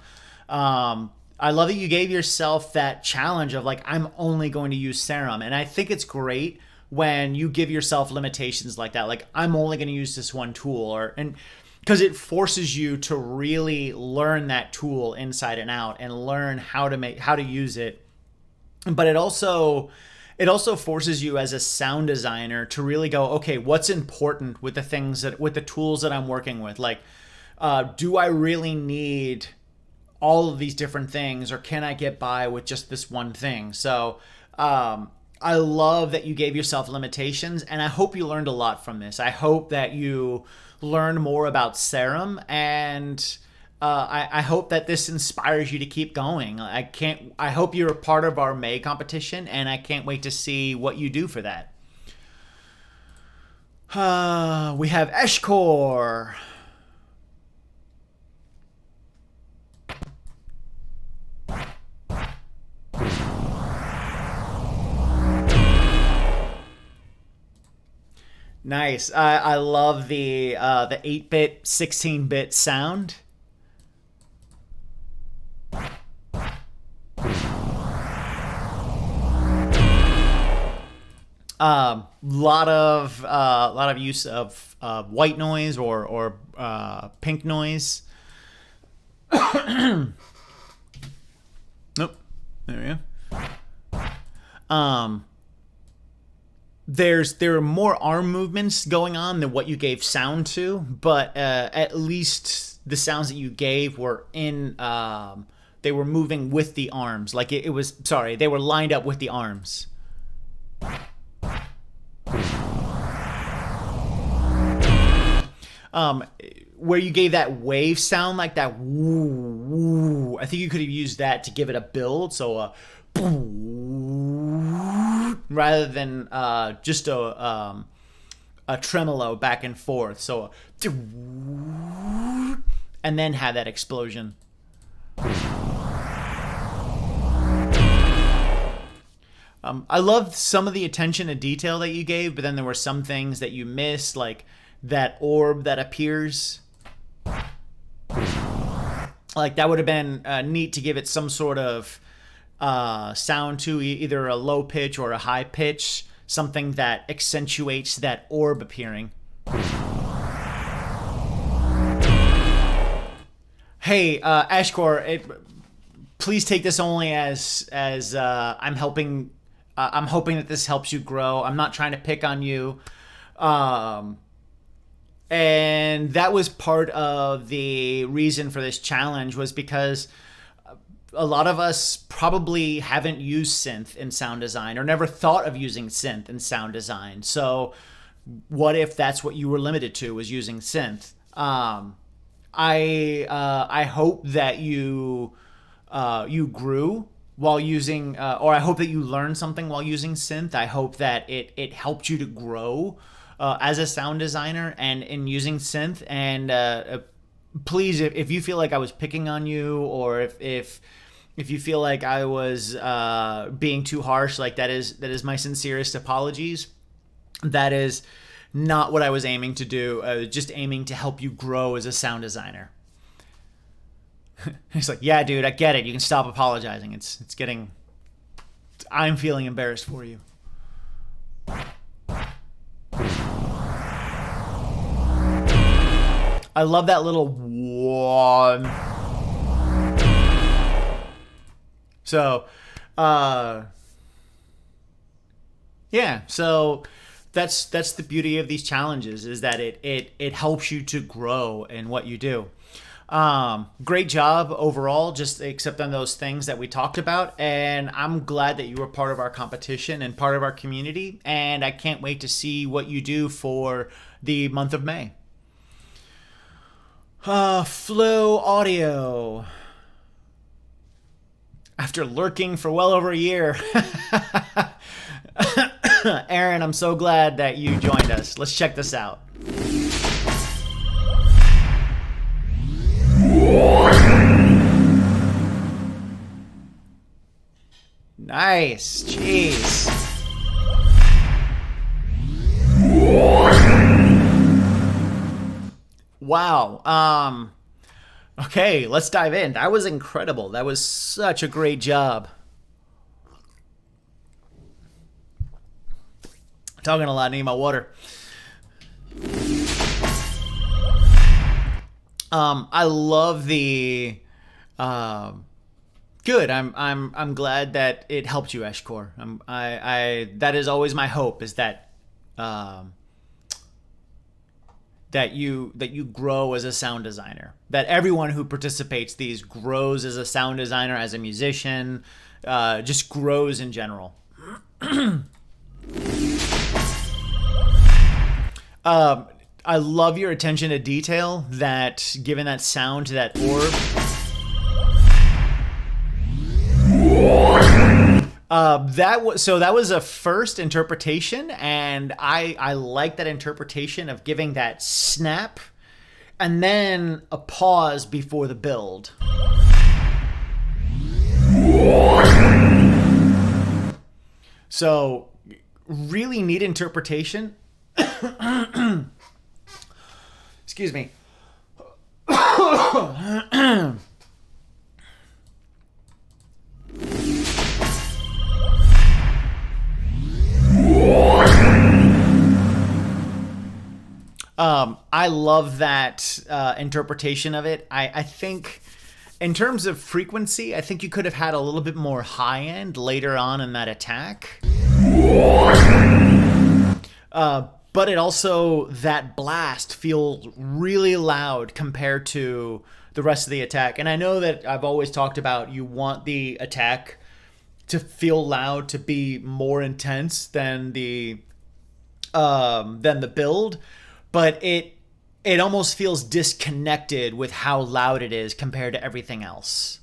I love that you gave yourself that challenge of like, I'm only going to use Serum, and I think it's great when you give yourself limitations like that. Like, I'm only going to use this one tool, and because it forces you to really learn that tool inside and out and learn how to use it. But it also forces you as a sound designer to really go, okay, what's important with the tools that I'm working with? Like, do I really need all of these different things, or can I get by with just this one thing? So I love that you gave yourself limitations, and I hope you learned a lot from this. I hope that you learned more about Serum, and I hope that this inspires you to keep going. I hope you're a part of our May competition, and I can't wait to see what you do for that. We have Eshkor. Nice. I love the 8-bit, 16-bit sound. Lot of use of white noise or pink noise. Nope. There we go. There are more arm movements going on than what you gave sound to, but at least the sounds that you gave were they were moving with the arms. Like they were lined up with the arms. Where you gave that wave sound, like that woo woo, I think you could have used that to give it a build. So rather than just a tremolo back and forth. So and then have that explosion. I loved some of the attention to detail that you gave, but then there were some things that you missed, like that orb that appears. Like, that would have been neat to give it some sort of sound to, either a low pitch or a high pitch, something that accentuates that orb appearing. Hey, Ashkor, please take this only as I'm helping. I'm hoping that this helps you grow. I'm not trying to pick on you. And that was part of the reason for this challenge, was because a lot of us probably haven't used synth in sound design or never thought of using synth in sound design. So what if that's what you were limited to, was using synth? I hope that you grew while using, or I hope that you learned something while using synth. I hope that it helped you to grow as a sound designer and in using synth. And please, if you feel like I was picking on you, or if you feel like I was being too harsh, like that is my sincerest apologies. That is not what I was aiming to do. I was just aiming to help you grow as a sound designer. He's like, yeah, dude, I get it. You can stop apologizing. It's getting... I'm feeling embarrassed for you. I love that little one. So, yeah, so that's the beauty of these challenges, is that it helps you to grow in what you do. Great job overall, just except on those things that we talked about. And I'm glad that you were part of our competition and part of our community. And I can't wait to see what you do for the month of May. Flow Audio. After lurking for well over a year. Aaron, I'm so glad that you joined us. Let's check this out. Nice. Jeez. Wow. Okay, let's dive in. That was incredible. That was such a great job. Talking a lot, need my water. I love the good. I'm glad that it helped you, Eshkor. That is always my hope, is that that you grow as a sound designer. That everyone who participates these grows as a sound designer, as a musician, just grows in general. I love your attention to detail, that given that sound to that orb. That was a first interpretation, and I like that interpretation of giving that snap and then a pause before the build. So really neat interpretation. Excuse me. I love that interpretation of it. I think in terms of frequency, I think you could have had a little bit more high end later on in that attack. But it also, that blast feels really loud compared to the rest of the attack. And I know that I've always talked about you want the attack to feel loud, to be more intense than the build, but it almost feels disconnected with how loud it is compared to everything else.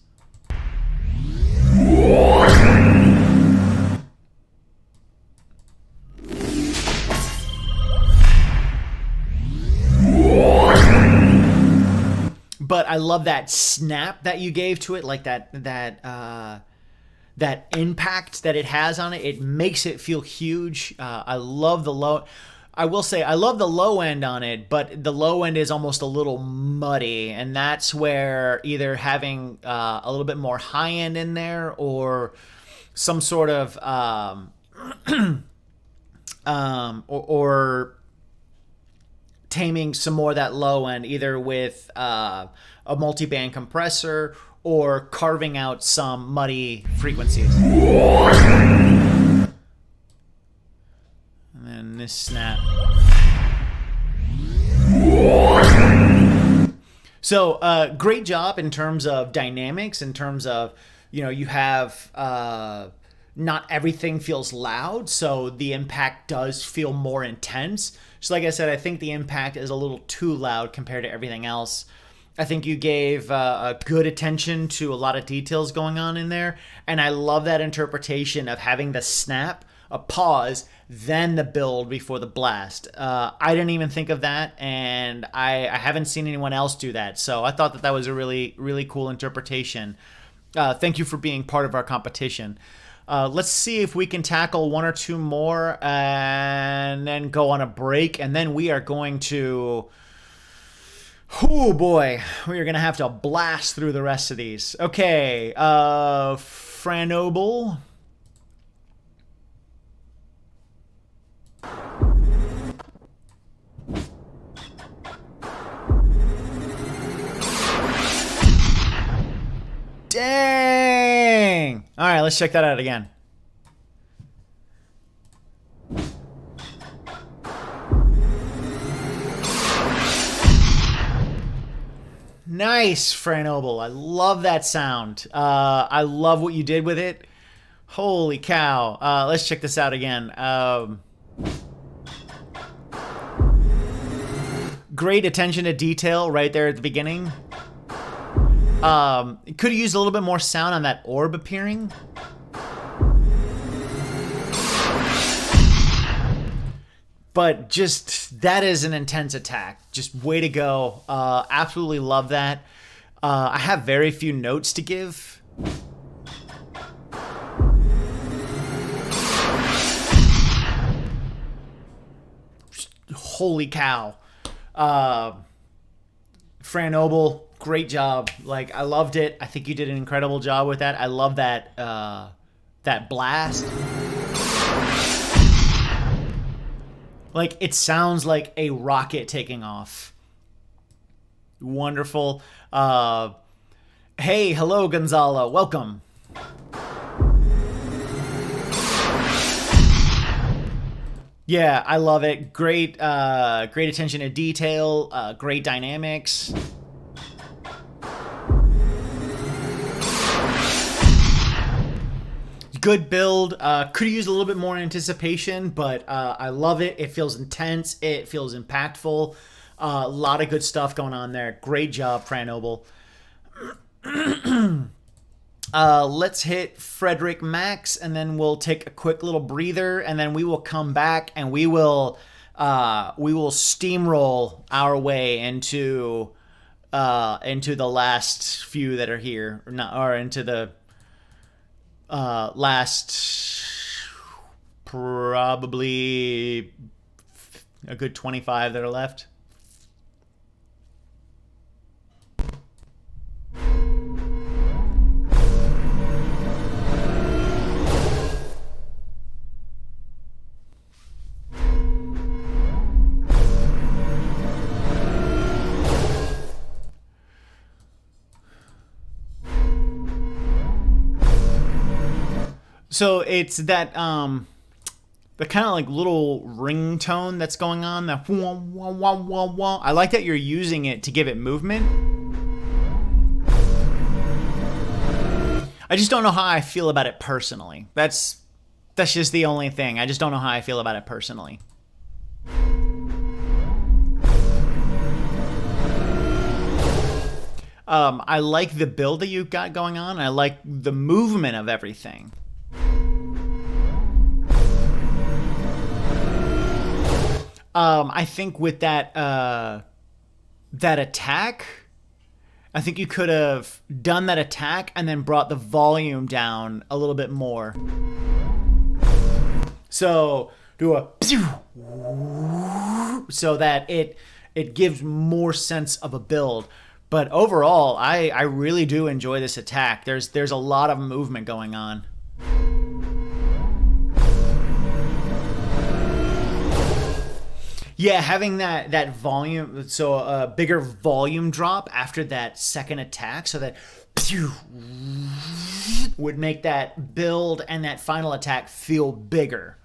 But I love that snap that you gave to it, like that impact that it has on it. It makes it feel huge. I love the low. I will say I love the low end on it, but the low end is almost a little muddy, and that's where either having a little bit more high end in there, or some sort of or taming some more of that low end, either with a multi-band compressor or carving out some muddy frequencies. And then this snap. So great job in terms of dynamics, in terms of, you have not everything feels loud, so the impact does feel more intense. Just like I said, I think the impact is a little too loud compared to everything else. I think you gave a good attention to a lot of details going on in there, and I love that interpretation of having the snap, a pause, then the build before the blast. I didn't even think of that, and I haven't seen anyone else do that, so I thought that was a really, really cool interpretation. Thank you for being part of our competition. Let's see if we can tackle one or two more and then go on a break, and then we are going to... Oh boy, we are going to have to blast through the rest of these. Okay, Franoble. Dang! All right, let's check that out again. Nice, Franoble. I love that sound. I love what you did with it. Holy cow. Let's check this out again. Great attention to detail right there at the beginning. Could have used a little bit more sound on that orb appearing. But just, that is an intense attack. Just way to go. Absolutely love that. I have very few notes to give. Holy cow. Franoble, great job. Like, I loved it. I think you did an incredible job with that. I love that, that blast. Like, it sounds like a rocket taking off. Wonderful. Hey, hello, Gonzalo. Welcome. Yeah, I love it. Great, great attention to detail. Great dynamics. Good build. Could have used a little bit more anticipation, but I love it. It feels intense. It feels impactful. A lot of good stuff going on there. Great job, Franoble. Let's hit Frederick Max, and then we'll take a quick little breather, and then we will come back and we will steamroll our way into the last few that are here, or into the last probably a good 25 that are left. So it's that the kind of like little ringtone that's going on. That wah, wah, wah, wah, wah. I like that you're using it to give it movement. I just don't know how I feel about it personally. That's just the only thing. I just don't know how I feel about it personally. I like the build that you've got going on. I like the movement of everything. I think with that that attack, I think you could have done that attack and then brought the volume down a little bit more. So do a so that it gives more sense of a build. But overall, I really do enjoy this attack. There's a lot of movement going on. Yeah, having that volume, so a bigger volume drop after that second attack, so that would make that build and that final attack feel bigger.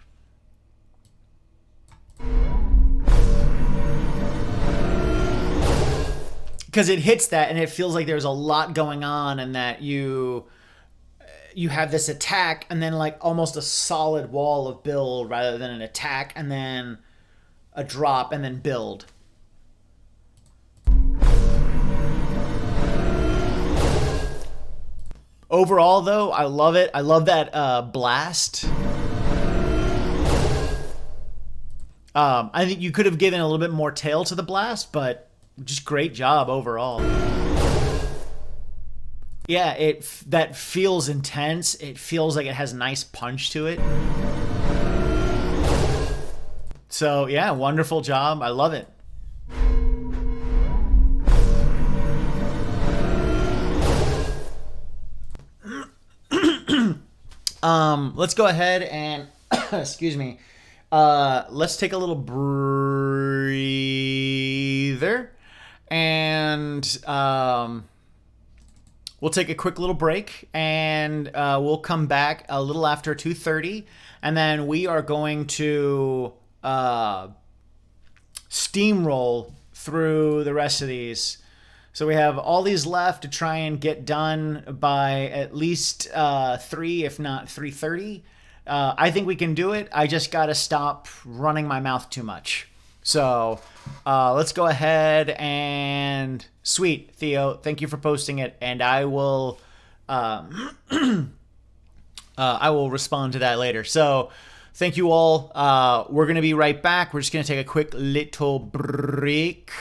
Because it hits that and it feels like there's a lot going on, and that you have this attack and then like almost a solid wall of build rather than an attack and then a drop and then build. Overall, though, I love it. I love that blast. I think you could have given a little bit more tail to the blast, but just great job overall. Yeah, that feels intense. It feels like it has nice punch to it. So, yeah, wonderful job. I love it. Let's go ahead and, excuse me, let's take a little breather, and we'll take a quick little break, and we'll come back a little after 2:30, and then we are going to steamroll through the rest of these. So we have all these left to try and get done by at least 3, if not 3:30. I think we can do it. I just got to stop running my mouth too much. So let's go ahead and sweet Theo. Thank you for posting it, and I will respond to that later. So thank you all. We're gonna be right back. We're just gonna take a quick little break,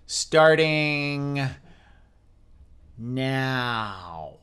starting now.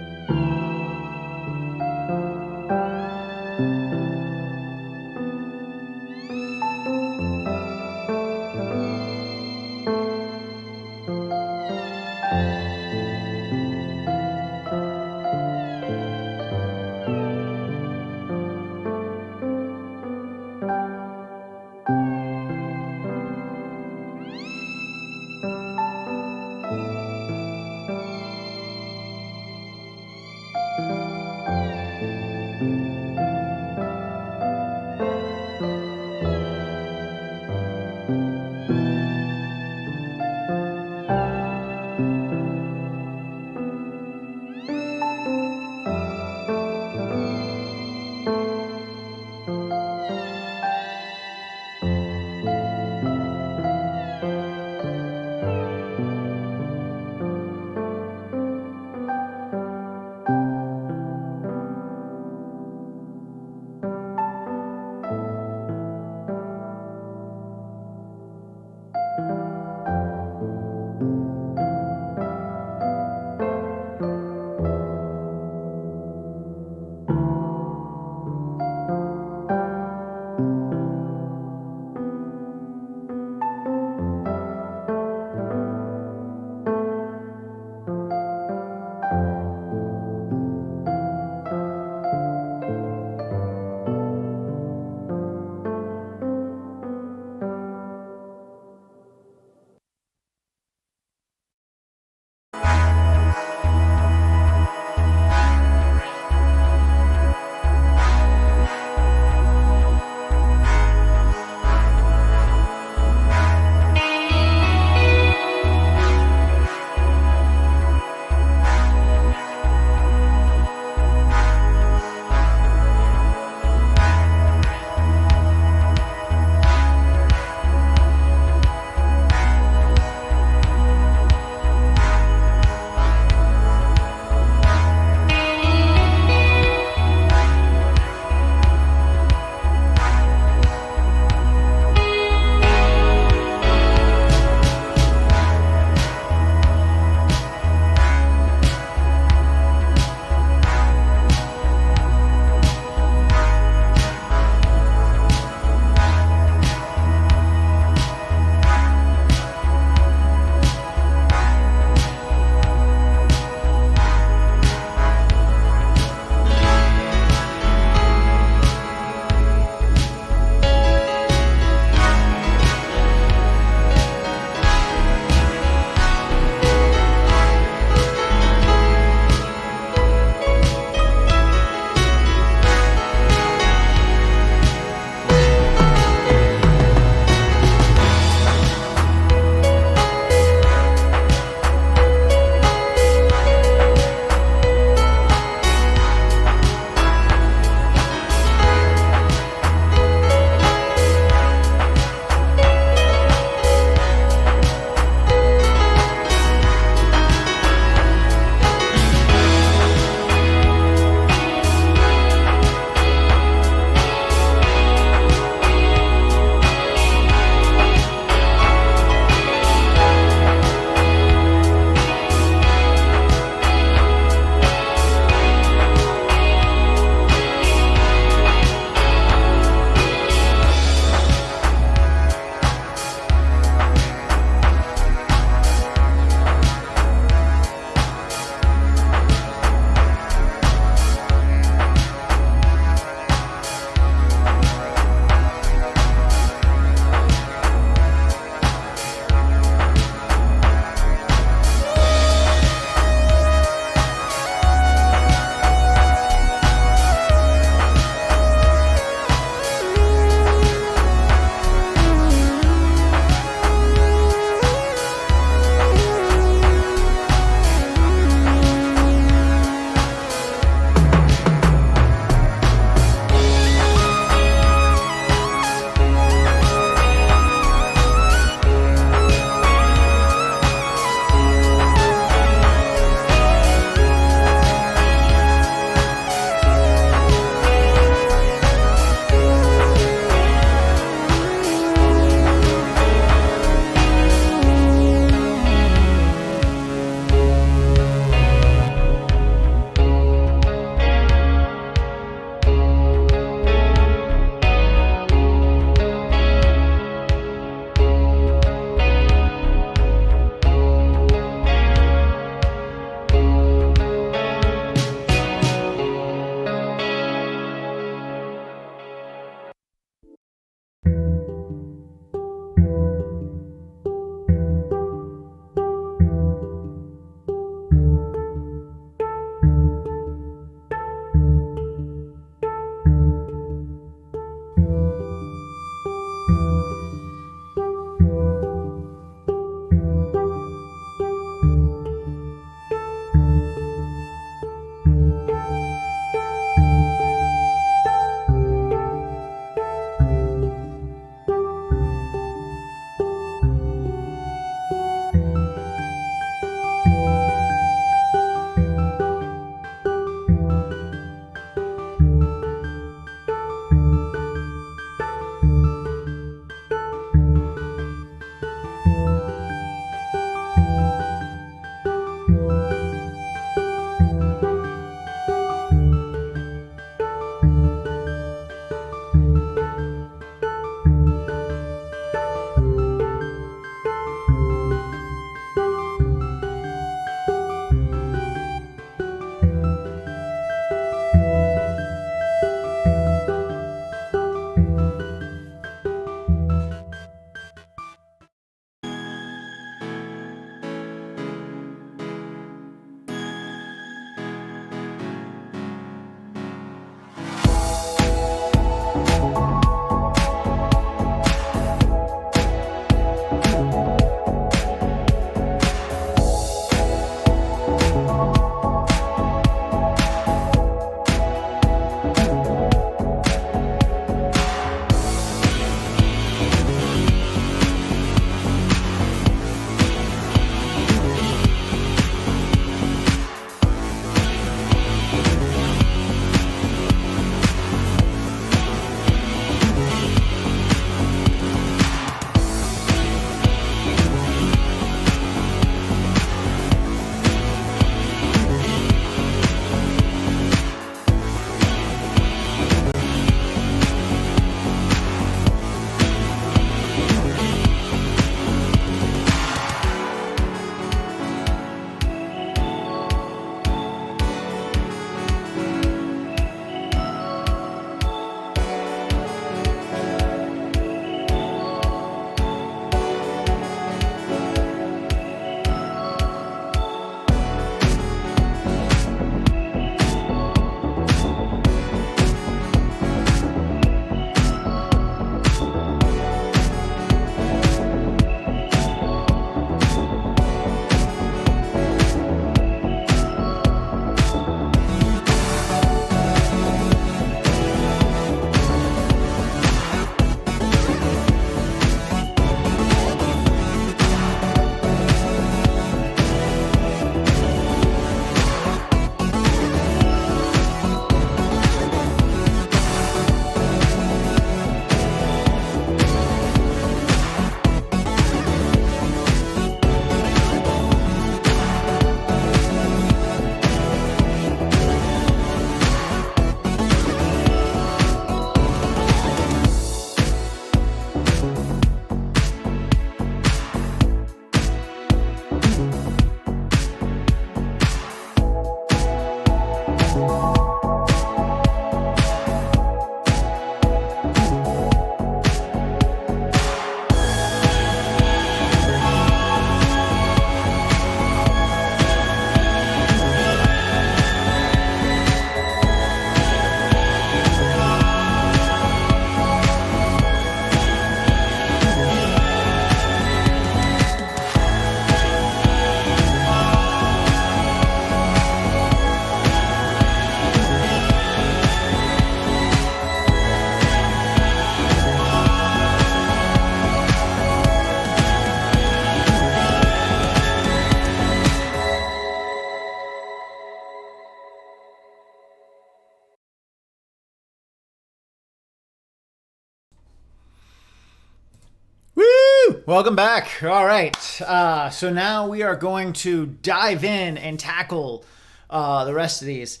Welcome back. All right. So now we are going to dive in and tackle the rest of these.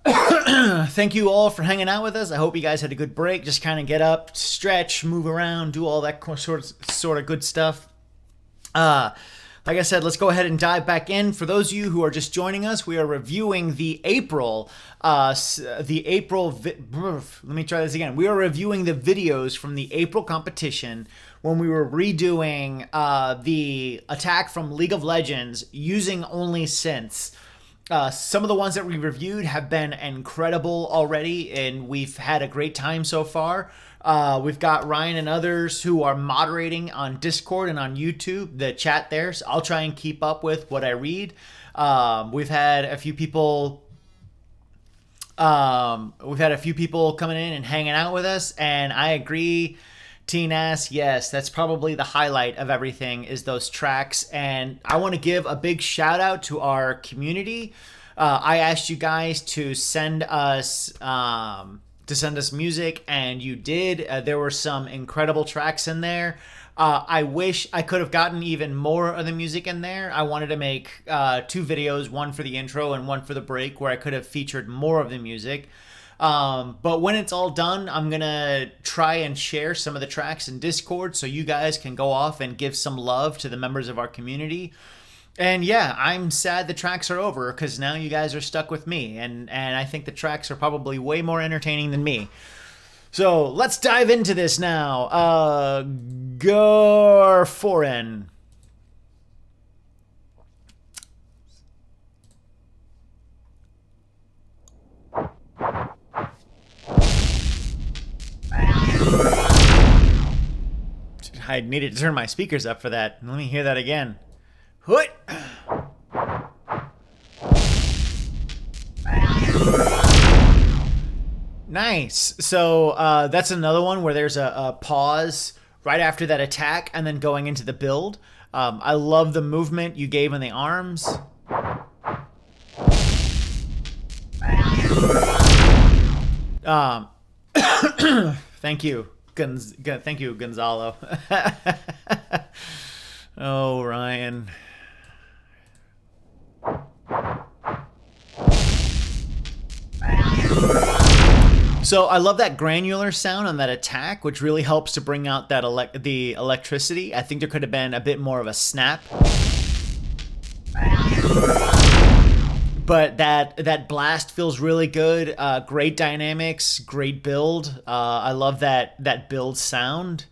Thank you all for hanging out with us. I hope you guys had a good break. Just kind of get up, stretch, move around, do all that sort of good stuff. Like I said, let's go ahead and dive back in. For those of you who are just joining us, we are reviewing the April. Let me try this again. We are reviewing the videos from the April competition when we were redoing the attack from League of Legends using only synths. Some of the ones that we reviewed have been incredible already, and we've had a great time so far. We've got Ryan and others who are moderating on Discord and on YouTube, the chat there. So I'll try and keep up with what I read. We've had a few people coming in and hanging out with us, and I agree. T-Nas, yes, that's probably the highlight of everything is those tracks. And I want to give a big shout out to our community. I asked you guys to send us music, and you did. There were some incredible tracks in there. I wish I could have gotten even more of the music in there. I wanted to make 2 videos, one for the intro and one for the break, where I could have featured more of the music. But when it's all done, I'm gonna try and share some of the tracks in Discord so you guys can go off and give some love to the members of our community. And yeah, I'm sad the tracks are over because now you guys are stuck with me, and I think the tracks are probably way more entertaining than me. So let's dive into this now. Gorr Foreign. I needed to turn my speakers up for that. Let me hear that again. Hoot! Nice. So that's another one where there's a pause right after that attack and then going into the build. I love the movement you gave in the arms. Thank you. Thank you, Gonzalo. Oh, Ryan. So I love that granular sound on that attack, which really helps to bring out that the electricity. I think there could have been a bit more of a snap. But that blast feels really good. Great dynamics, great build. I love that build sound.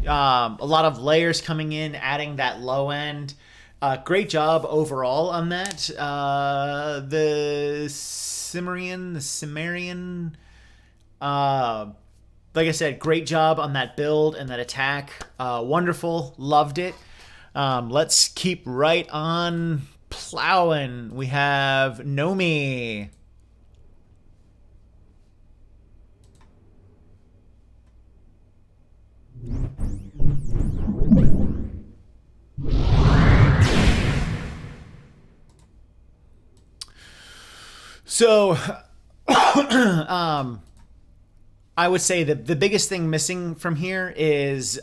A lot of layers coming in, adding that low end. Great job overall on that. The Cimmerian. Like I said, great job on that build and that attack. Wonderful, loved it. Let's keep right on plowing. We have Nominee. So, I would say the biggest thing missing from here is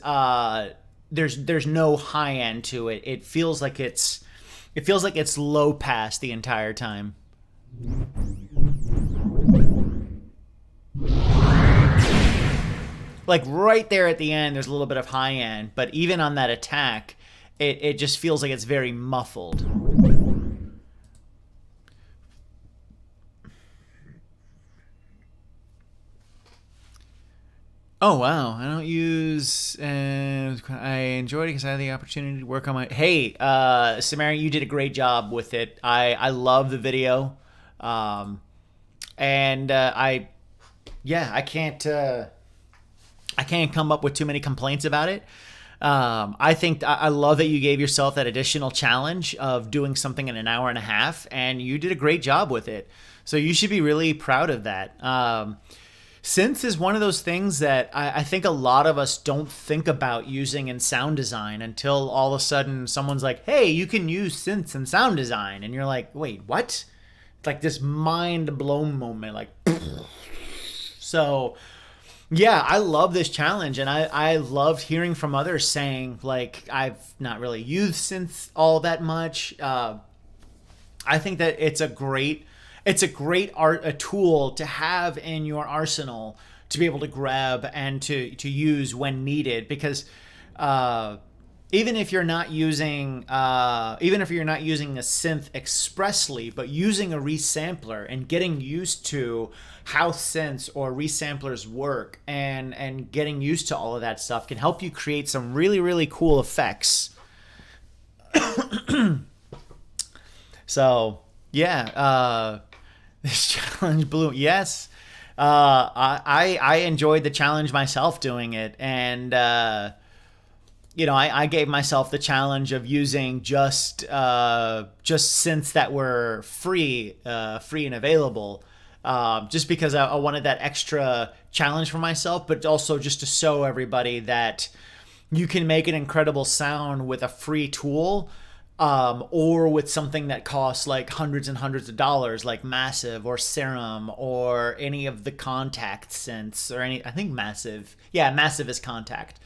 there's no high end to it. It feels like it's low pass the entire time. Like right there at the end, there's a little bit of high end, but even on that attack, it just feels like it's very muffled. Oh, wow. I don't use... I enjoyed it because I had the opportunity to work on my... Hey, Samara, you did a great job with it. I love the video. I can't come up with too many complaints about it. I think I love that you gave yourself that additional challenge of doing something in an hour and a half, and you did a great job with it. So you should be really proud of that. Synth is one of those things that I think a lot of us don't think about using in sound design until all of a sudden someone's like, hey, you can use synths in sound design. And you're like, wait, what? It's like this mind blown moment. Like, so Yeah, I love this challenge, and I loved hearing from others saying like I've not really used synth all that much. I think that it's a great art a tool to have in your arsenal to be able to grab and to use when needed because uh, even if you're not using a synth expressly, but using a resampler and getting used to how synths or resamplers work and getting used to all of that stuff can help you create some really really cool effects. So yeah, this challenge blew. Yes, I enjoyed the challenge myself doing it, and I gave myself the challenge of using just synths that were free and available, just because I wanted that extra challenge for myself, but also just to show everybody that you can make an incredible sound with a free tool, or with something that costs like hundreds and hundreds of dollars, like Massive or Serum or any of the Contact synths or any. I think Massive, yeah, Massive is Contact.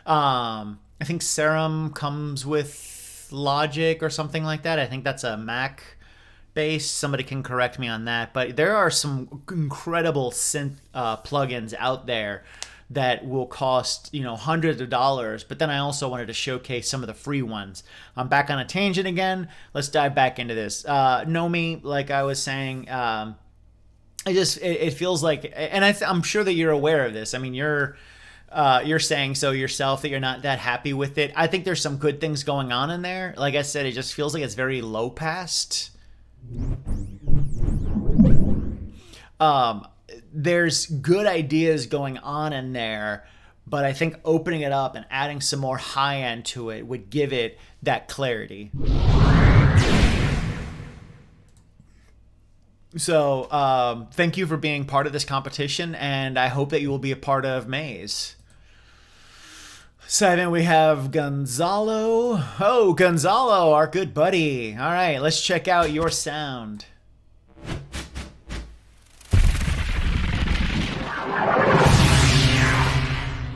I think Serum comes with Logic or something like that. I think that's a Mac base. Somebody can correct me on that. But there are some incredible synth plugins out there that will cost hundreds of dollars. But then I also wanted to showcase some of the free ones. I'm back on a tangent again. Let's dive back into this. Nomi, like I was saying, it feels like, and I'm sure that you're aware of this. I mean, you're saying so yourself that you're not that happy with it. I think there's some good things going on in there. Like I said, it just feels like it's very low passed. There's good ideas going on in there, but I think opening it up and adding some more high end to it would give it that clarity. So thank you for being part of this competition, and I hope that you will be a part of Maze. 7, we have Gonzalo. Oh, Gonzalo, our good buddy. All right, let's check out your sound.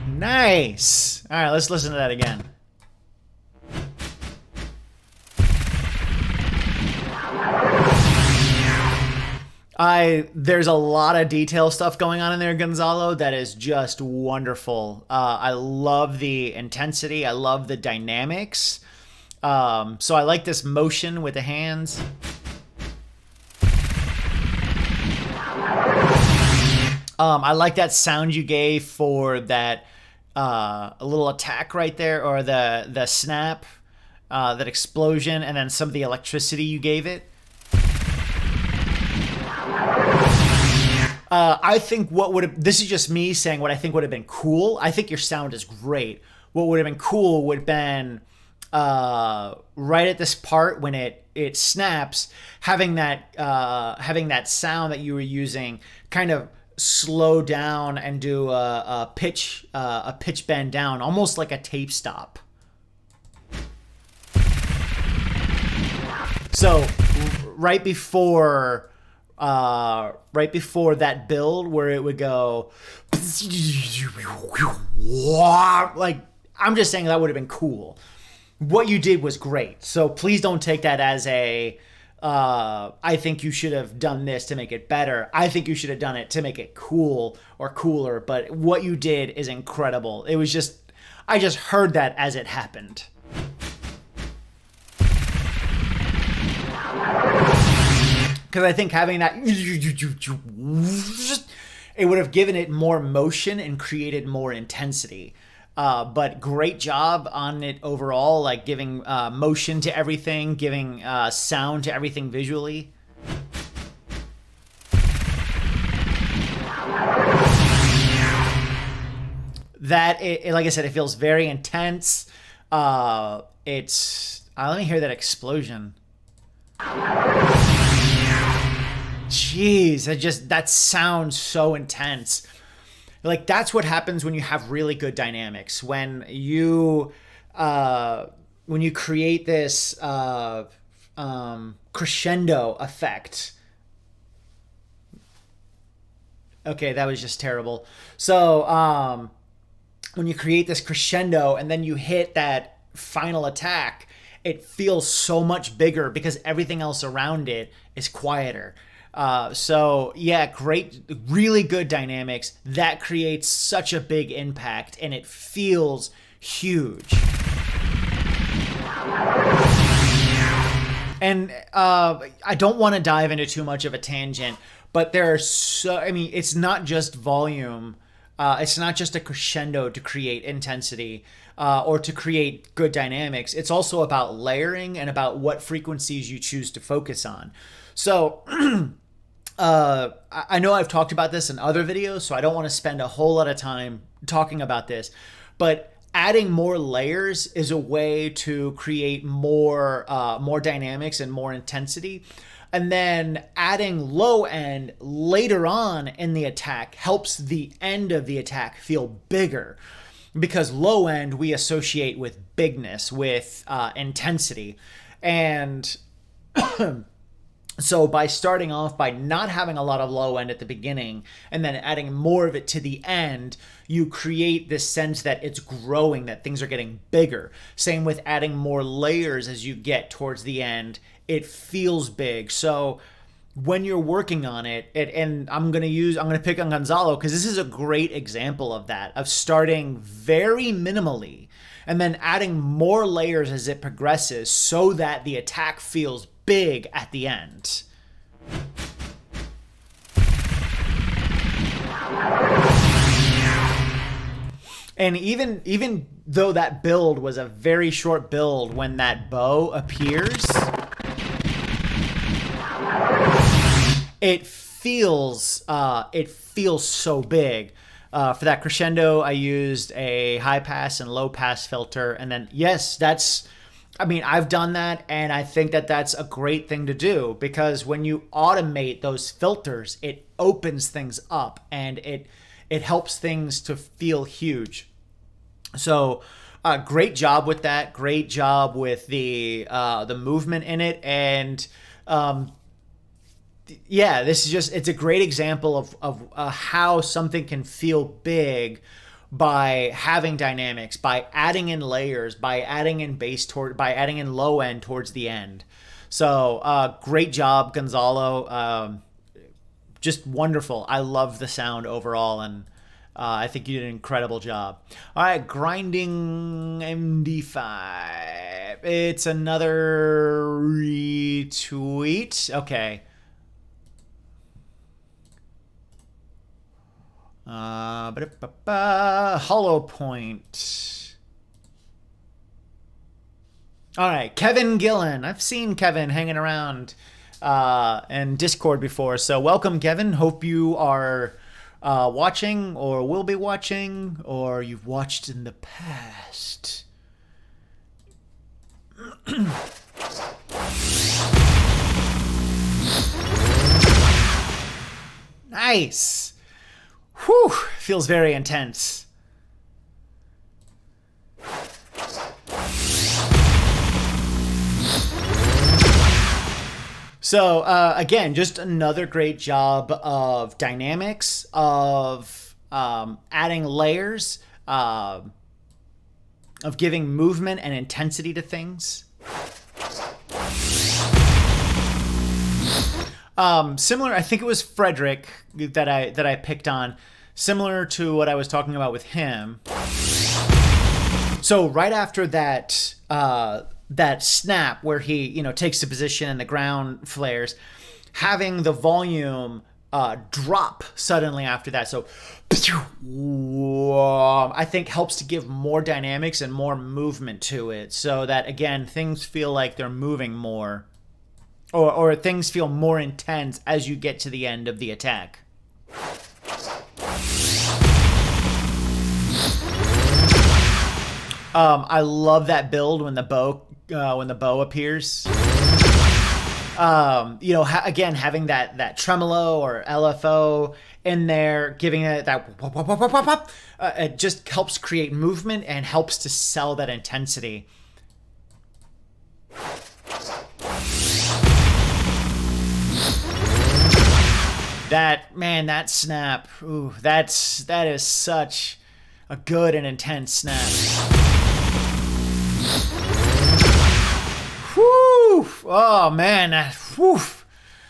Nice. All right, let's listen to that again. There's a lot of detail stuff going on in there, Gonzalo, that is just wonderful. I love the intensity. I love the dynamics. So I like this motion with the hands. I like that sound you gave for that a little attack right there, or the snap, that explosion, and then some of the electricity you gave it. I think this is just me saying what I think would have been cool. I think your sound is great. What would have been cool would have been right at this part when it snaps, having that sound that you were using kind of slow down and do a pitch bend down, almost like a tape stop. So right before that build where it would go like, I'm just saying that would have been cool. What you did was great. So please don't take that as I think you should have done this to make it better. I think you should have done it to make it cool or cooler. But what you did is incredible. It was just, I just heard that as it happened. Because I think having that, it would have given it more motion and created more intensity. But great job on it overall, like giving motion to everything, giving sound to everything visually. Like I said, it feels very intense. Let me hear that explosion. Jeez, that sounds so intense. Like, that's what happens when you have really good dynamics. When you create this crescendo effect. Okay, that was just terrible. So, when you create this crescendo and then you hit that final attack, it feels so much bigger because everything else around it is quieter. So yeah, great, really good dynamics. That creates such a big impact and it feels huge. And I don't want to dive into too much of a tangent, but there are it's not just volume. It's not just a crescendo to create intensity or to create good dynamics. It's also about layering and about what frequencies you choose to focus on. So I know I've talked about this in other videos, so I don't want to spend a whole lot of time talking about this, but adding more layers is a way to create more dynamics and more intensity. And then adding low end later on in the attack helps the end of the attack feel bigger, because low end we associate with bigness, with intensity. And so by starting off by not having a lot of low end at the beginning and then adding more of it to the end, you create this sense that it's growing, that things are getting bigger. Same with adding more layers as you get towards the end. It feels big. So when you're working on it, and I'm going to pick on Gonzalo because this is a great example of that, of starting very minimally and then adding more layers as it progresses so that the attack feels big at the end. And even though that build was a very short build, when that bow appears, it feels so big. For that crescendo, I used a high pass and low pass filter, and then yes, I've done that, and I think that that's a great thing to do, because when you automate those filters, it opens things up and it helps things to feel huge. So great job with that. Great job with the movement in it. And yeah, it's a great example of how something can feel big by having dynamics, by adding in layers, by adding in by adding in low end towards the end. So great job, Gonzalo. Just wonderful. I love the sound overall, and I think you did an incredible job. All right, grinding MD5. It's another retweet. Okay. Hollow Point. All right, Kevin Gillen. I've seen Kevin hanging around in Discord before, so welcome, Kevin. Hope you are watching, or will be watching, or you've watched in the past. Nice. Whew, feels very intense. So again, just another great job of dynamics, of adding layers, of giving movement and intensity to things. Similar, I think it was Frederick that I picked on, similar to what I was talking about with him. So right after that that snap where he takes the position and the ground flares, having the volume drop suddenly after that, so I think helps to give more dynamics and more movement to it, so that again things feel like they're moving more. Or things feel more intense as you get to the end of the attack. I love that build when the bow appears. Again, having that tremolo or LFO in there, giving it that pop, pop, pop, pop, pop, pop, it just helps create movement and helps to sell that intensity. that snap. Ooh, that is such a good and intense snap. Whew. Oh man. Whew.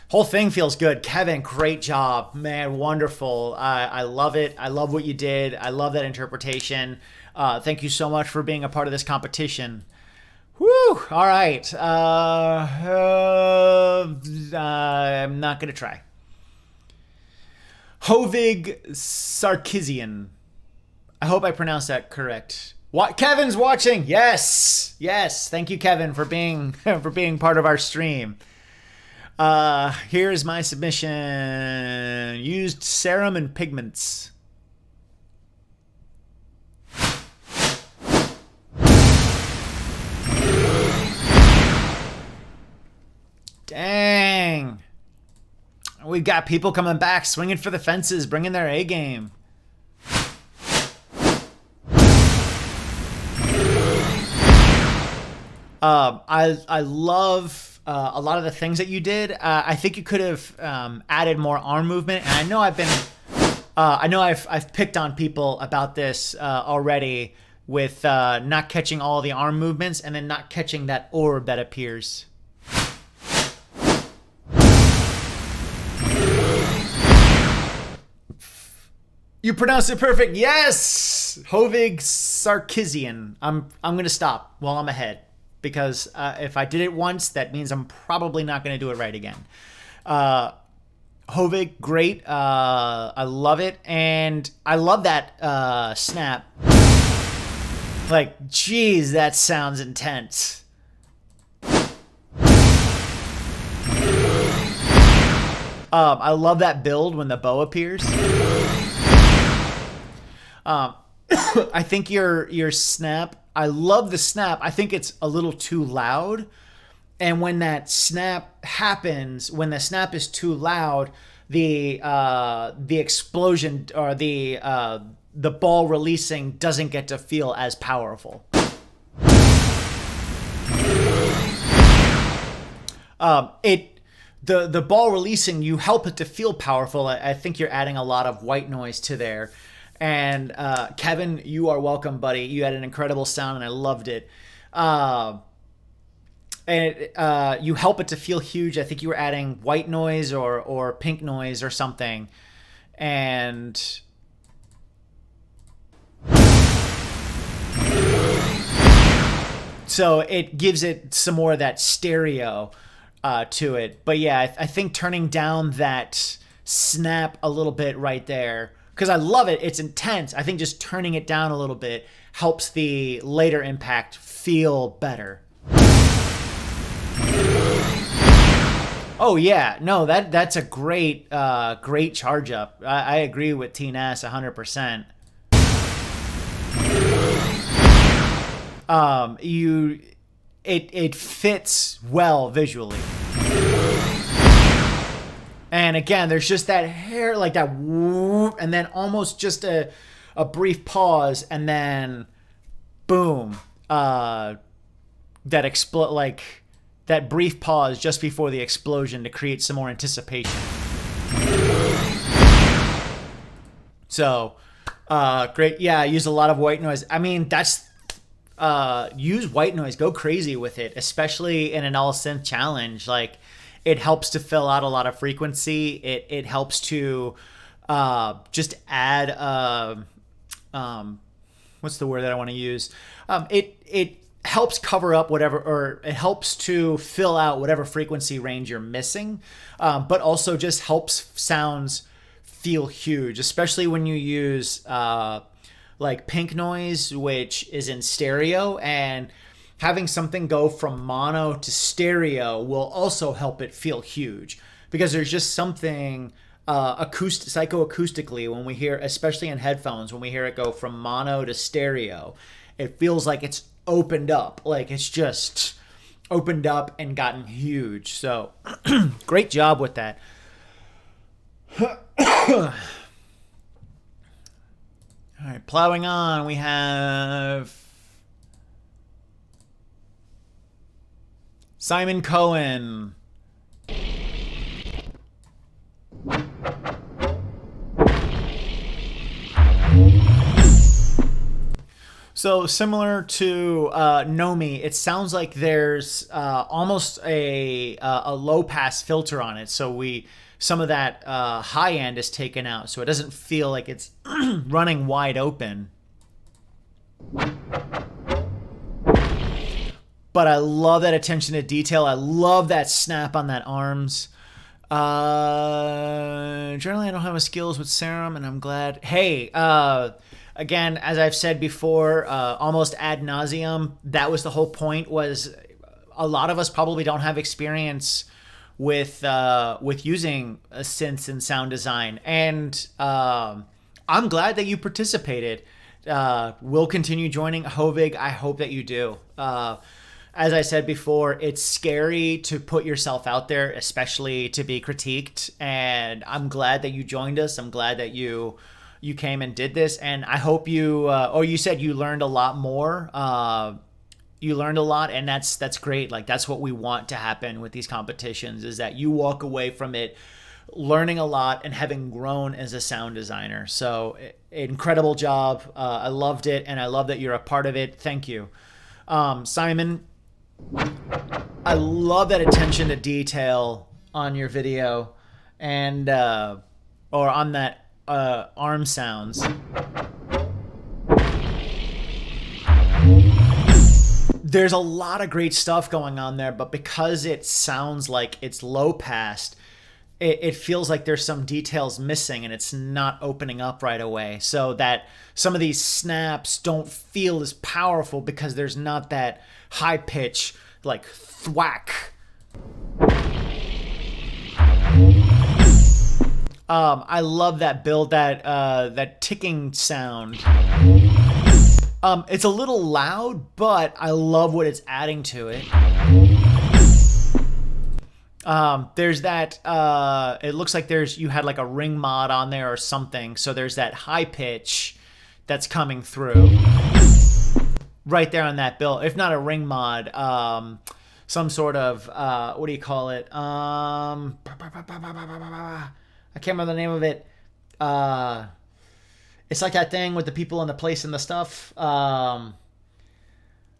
Whole thing feels good. Kevin, great job, man. Wonderful. I love it. I love what you did. I love that interpretation. Thank you so much for being a part of this competition. Woo! All right. I'm not gonna try. Hovig Sarkisian. I hope I pronounced that correct. What? Kevin's watching. Yes. Yes. Thank you, Kevin, for being part of our stream. Here's my submission. Used serum and pigments. Dang. We've got people coming back, swinging for the fences, bringing their A game. I love a lot of the things that you did. I think you could have added more arm movement, and I know I've picked on people about this already with not catching all the arm movements and then not catching that orb that appears. You pronounced it perfect. Yes, Hovig Sarkisian. I'm gonna stop while I'm ahead, because if I did it once, that means I'm probably not gonna do it right again. Hovig, great. I love it, and I love that snap. Like, geez, that sounds intense. I love that build when the bow appears. I think your snap, I love the snap. I think it's a little too loud. And when that snap happens, when the snap is too loud, the explosion or the ball releasing doesn't get to feel as powerful. The ball releasing, you help it to feel powerful. I think you're adding a lot of white noise to there. And Kevin, you are welcome, buddy. You had an incredible sound, and I loved it. And you help it to feel huge. I think you were adding white noise or pink noise or something. And so it gives it some more of that stereo to it. But yeah, I think turning down that snap a little bit right there, because I love it. It's intense. I think just turning it down a little bit helps the later impact feel better. Oh yeah, no, that's a great charge up. I agree with T-Ness 100%. It fits well visually. And again, there's just that hair, like that whoop, and then almost just a brief pause, and then boom, that brief pause just before the explosion to create some more anticipation. So, great. Yeah, I use a lot of white noise. I mean, use white noise. Go crazy with it, especially in an all synth challenge. Like, it helps to fill out a lot of frequency. It helps to just add what's the word that I want to use? It helps cover up whatever, or it helps to fill out whatever frequency range you're missing, but also just helps sounds feel huge, especially when you use like pink noise, which is in stereo, and having something go from mono to stereo will also help it feel huge, because there's just something psychoacoustically when we hear, especially in headphones, when we hear it go from mono to stereo, it feels like it's opened up, like it's just opened up and gotten huge. So great job with that. All right, plowing on, we have Simon Cohen. So similar to Nomi, it sounds like there's almost a low pass filter on it. So some of that high end is taken out, so it doesn't feel like it's running wide open. But I love that attention to detail. I love that snap on that arms. Generally, I don't have a skills with serum, and I'm glad. Hey, again, as I've said before, almost ad nauseum, that was the whole point. Was a lot of us probably don't have experience with using synths and sound design, and I'm glad that you participated. We'll continue joining Hovig. I hope that you do. As I said before, it's scary to put yourself out there, especially to be critiqued. And I'm glad that you joined us. I'm glad that you came and did this. And I hope you said you learned a lot more. You learned a lot, and that's great. Like, that's what we want to happen with these competitions, is that you walk away from it learning a lot and having grown as a sound designer. So incredible job. I loved it, and I love that you're a part of it. Thank you. Simon, I love that attention to detail on your video, and or on that arm sounds. There's a lot of great stuff going on there, but because it sounds like it's low passed, it feels like there's some details missing, and it's not opening up right away. So that some of these snaps don't feel as powerful because there's not that high pitch, like thwack. I love that build, that ticking sound. It's a little loud, but I love what it's adding to it. There's that, it looks like you had like a ring mod on there or something. So there's that high pitch that's coming through right there on that build. If not a ring mod, some sort of, what do you call it? I can't remember the name of it. It's like that thing with the people and the place and the stuff.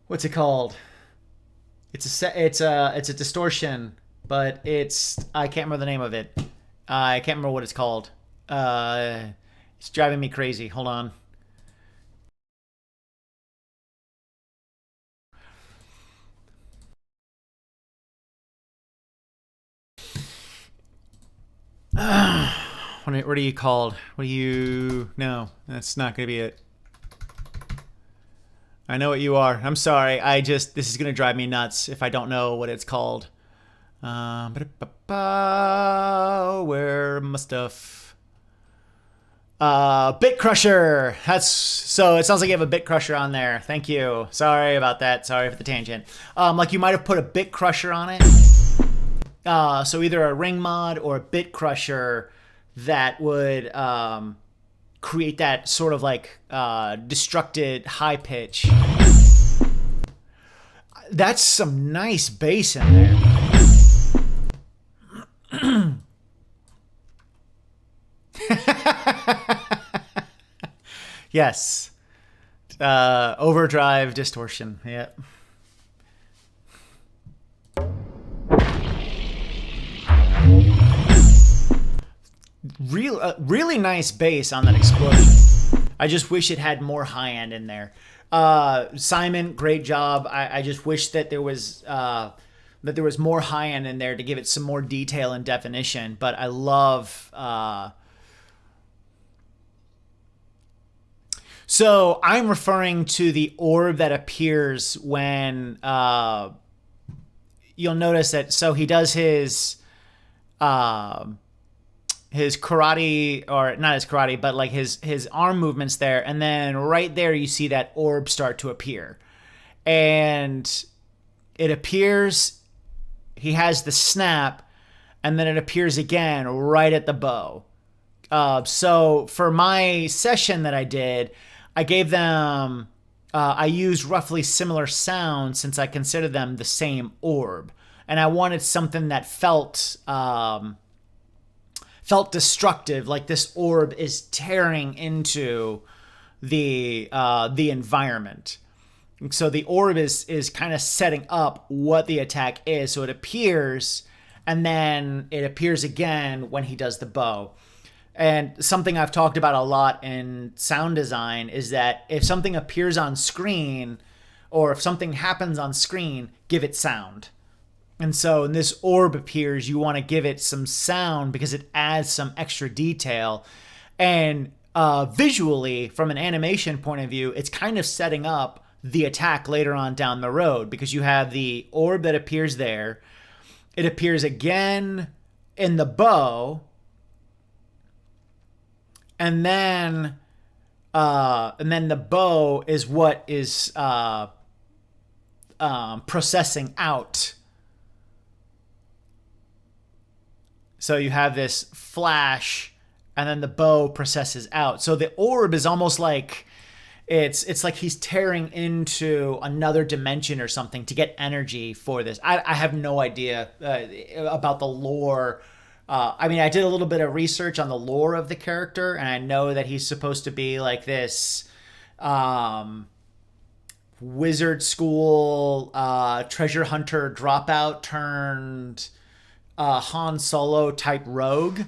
What's it called? It's a distortion, but I can't remember the name of it. I can't remember what it's called. It's driving me crazy. Hold on. What are you called? No, that's not going to be it. I know what you are. I'm sorry. This is going to drive me nuts if I don't know what it's called. Where are my stuff? Bit Crusher. So it sounds like you have a Bit Crusher on there. Thank you. Sorry about that. Sorry for the tangent. Like you might have put a Bit Crusher on it. So either a ring mod or a Bit Crusher that would create that sort of like destructed high pitch. That's some nice bass in there. Yes. Overdrive distortion. Yep. Really nice bass on that explosion. I just wish it had more high end in there. Simon, great job. I just wish that there was more high end in there to give it some more detail and definition. But I love. So I'm referring to the orb that appears when you'll notice that. So he does his karate, or not his karate, but like his arm movements there. And then right there, you see that orb start to appear. And it appears, he has the snap, and then it appears again right at the bow. So for my session that I did, I gave them, I used roughly similar sounds since I consider them the same orb. And I wanted something that felt destructive, like this orb is tearing into the environment. So the orb is kind of setting up what the attack is. So it appears, and then it appears again when he does the bow. And something I've talked about a lot in sound design is that if something appears on screen, or if something happens on screen, give it sound. And so when this orb appears, you want to give it some sound because it adds some extra detail. And visually, from an animation point of view, it's kind of setting up the attack later on down the road, because you have the orb that appears there. It appears again in the bow. And then the bow is what is processing out. So you have this flash, and then the bow processes out. So the orb is almost like it's like he's tearing into another dimension or something to get energy for this. I have no idea about the lore. I mean, I did a little bit of research on the lore of the character, and I know that he's supposed to be like this wizard school treasure hunter dropout turned Han Solo type rogue.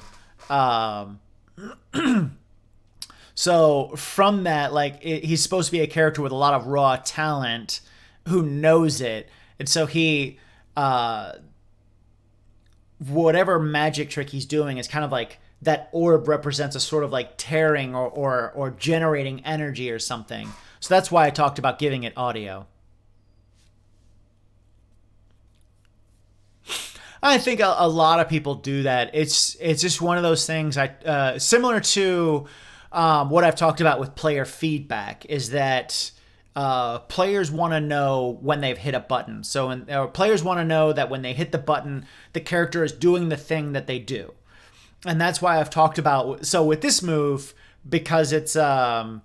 So from that, like, he's supposed to be a character with a lot of raw talent who knows it. And so he, whatever magic trick he's doing is kind of like that orb represents a sort of like tearing or generating energy or something. So that's why I talked about giving it audio. I think a lot of people do that. It's just one of those things. Similar to what I've talked about with player feedback, is that players want to know when they've hit a button. So players want to know that when they hit the button, the character is doing the thing that they do. And that's why I've talked about. So with this move, because it's a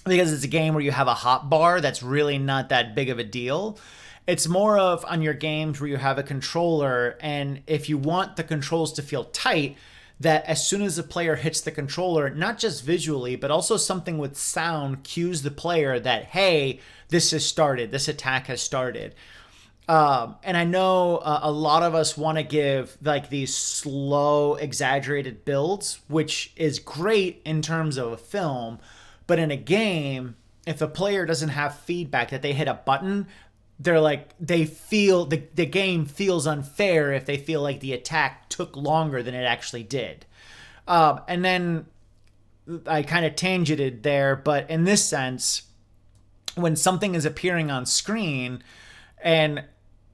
game where you have a hot bar, that's really not that big of a deal. It's more of on your games where you have a controller, and if you want the controls to feel tight, that as soon as the player hits the controller, not just visually, but also something with sound cues the player that, hey, this has started, this attack has started. And I know a lot of us want to give like these slow, exaggerated builds, which is great in terms of a film, but in a game, if a player doesn't have feedback that they hit a button, they feel the game feels unfair if they feel like the attack took longer than it actually did. And then I kind of tangented there, but in this sense, when something is appearing on screen and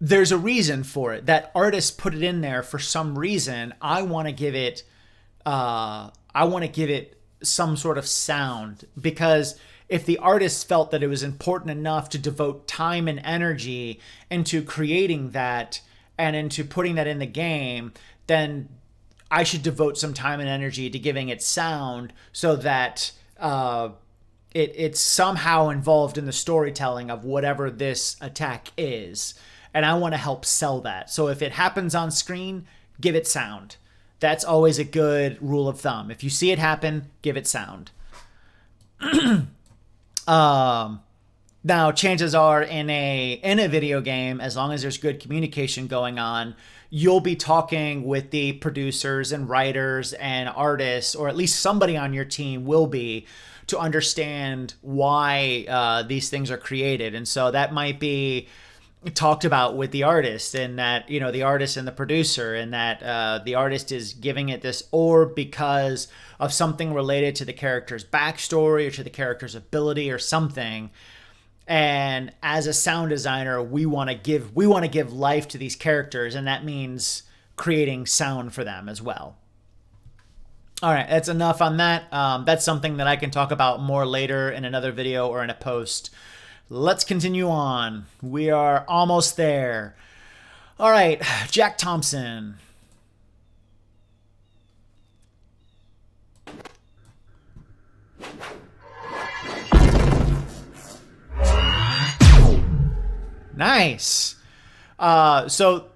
there's a reason for it, that artist put it in there for some reason, I want to give it some sort of sound, because if the artist felt that it was important enough to devote time and energy into creating that and into putting that in the game, then I should devote some time and energy to giving it sound so that it's somehow involved in the storytelling of whatever this attack is. And I want to help sell that. So if it happens on screen, give it sound. That's always a good rule of thumb. If you see it happen, give it sound. Now, chances are in a video game, as long as there's good communication going on, you'll be talking with the producers and writers and artists, or at least somebody on your team will be, to understand why these things are created. And so that might be talked about with the artist, and that, you know, the artist and the producer, and that the artist is giving it this orb because of something related to the character's backstory or to the character's ability or something. And as a sound designer, we want to give life to these characters, and that means creating sound for them as well. All right, that's enough on that. That's something that I can talk about more later in another video or in a post. Let's continue on. We are almost there. All right, Jack Thompson. Nice. So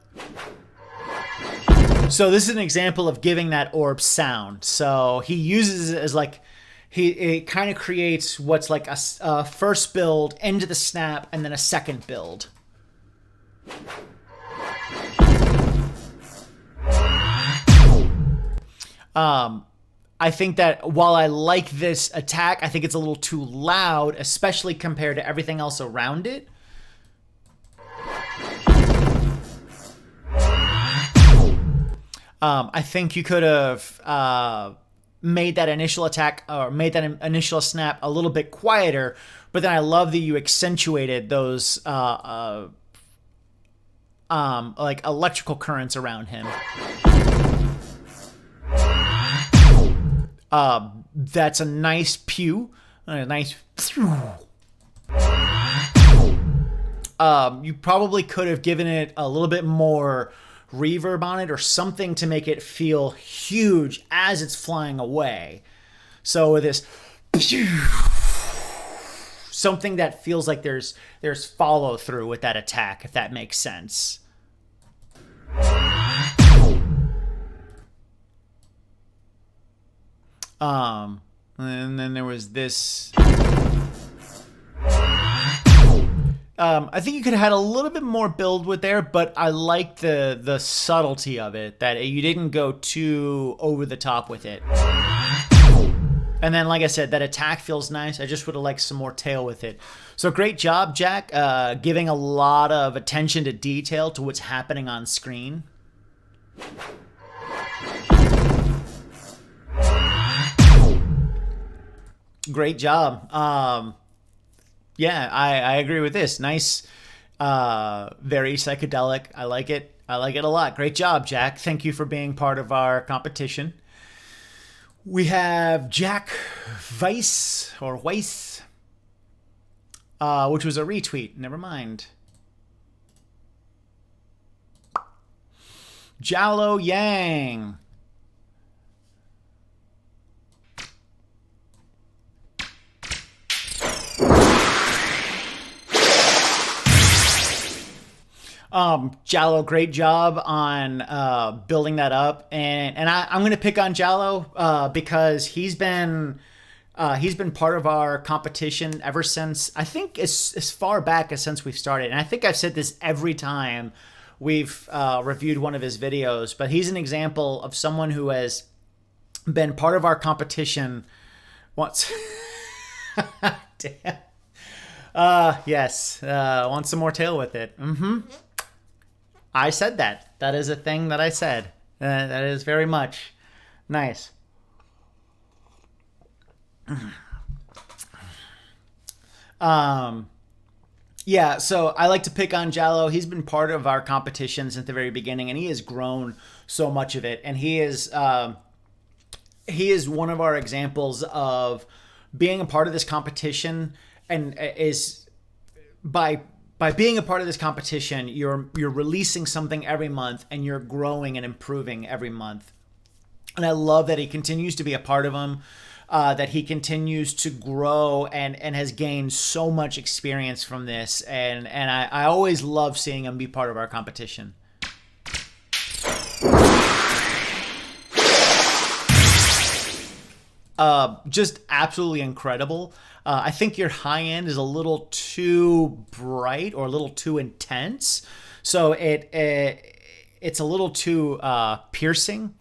this is an example of giving that orb sound. So he uses it as like, it kind of creates what's like a first build into the snap and then a second build. I think that while I like this attack, I think it's a little too loud, especially compared to everything else around it. I think you could have made that initial attack or made that initial snap a little bit quieter, but then I love that you accentuated those like electrical currents around him. That's a nice pew, a nice. You probably could have given it a little bit more reverb on it or something to make it feel huge as it's flying away. So with this, something that feels like there's follow through with that attack, if that makes sense. And then there was this. I think you could have had a little bit more build with there, but I like the subtlety of it, that you didn't go too over the top with it. And then, like I said, that attack feels nice. I just would have liked some more tail with it. So great job, Jack, giving a lot of attention to detail to what's happening on screen. Great job. Yeah, I agree with this. Nice, very psychedelic. I like it. I like it a lot. Great job, Jack. Thank you for being part of our competition. We have Jack Weiss, which was a retweet. Never mind. Jalo Yang. Jallo, great job on building that up, and I'm going to pick on Jallo because he's been part of our competition ever since, I think as far back as since we've started, and I think I've said this every time we've reviewed one of his videos, but he's an example of someone who has been part of our competition once. Damn. Yes. Want some more tail with it. Mm-hmm. I said that. That is a thing that I said. That is very much nice. Yeah, so I like to pick on Jallo. He's been part of our competition since the very beginning, and he has grown so much of it. And he is one of our examples of being a part of this competition, and is by being a part of this competition, you're releasing something every month, and you're growing and improving every month. And I love that he continues to be a part of them, that he continues to grow and has gained so much experience from this. And I always love seeing him be part of our competition. Just absolutely incredible. I think your high end is a little too bright or a little too intense, so it's a little too piercing.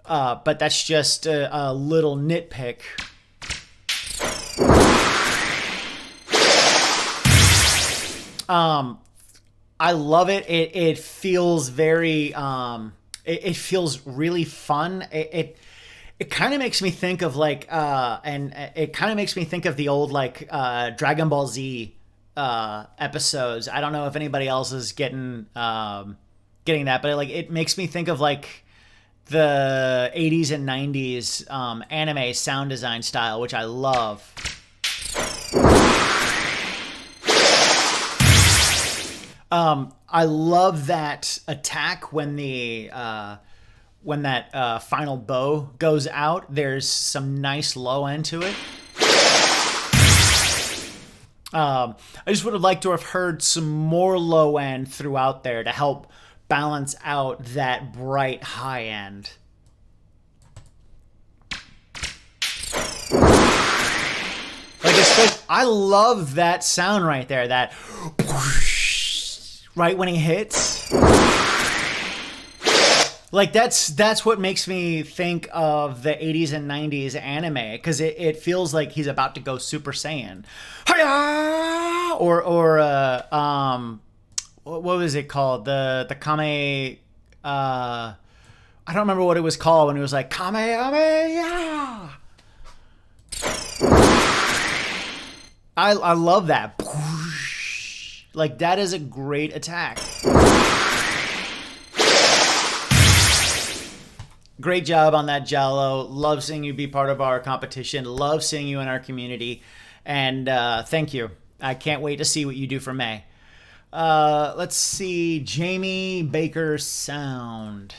But that's just a little nitpick. I love it. It feels very. It feels really fun. It kind of makes me think of like, and it kind of makes me think of the old like Dragon Ball Z episodes. I don't know if anybody else is getting that, but it makes me think of like the 80s and 90s anime sound design style, which I love. I love that attack when that final bow goes out. There's some nice low end to it. I just would have liked to have heard some more low end throughout there to help balance out that bright high end. I love that sound right there. That right when he hits. Like that's what makes me think of the 80s and 90s anime, because it feels like he's about to go Super Saiyan. Hiya! Or what was it called? The Kame I don't remember what it was called when it was like Kamehameha. I love that. Like that is a great attack. Great job on that, Jallo. Love seeing you be part of our competition. Love seeing you in our community. And thank you. I can't wait to see what you do for May. Let's see. Jamie Baker Sound.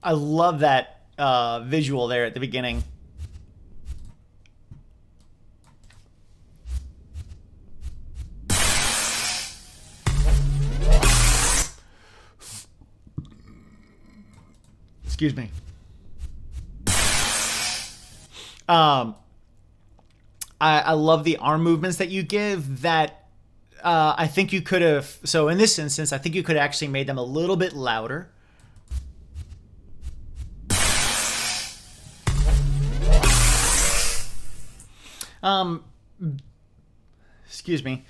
I love that visual there at the beginning. Excuse me. I love the arm movements that you give. That I think you could have. So in this instance, I think you could have actually made them a little bit louder. Excuse me.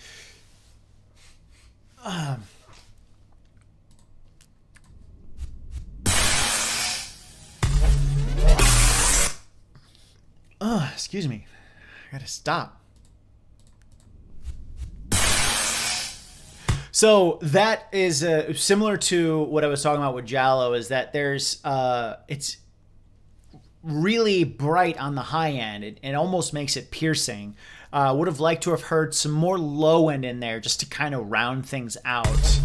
Excuse me. I gotta stop. So that is similar to what I was talking about with Jallo, is that there's it's really bright on the high end. It almost makes it piercing. Would have liked to have heard some more low end in there just to kind of round things out.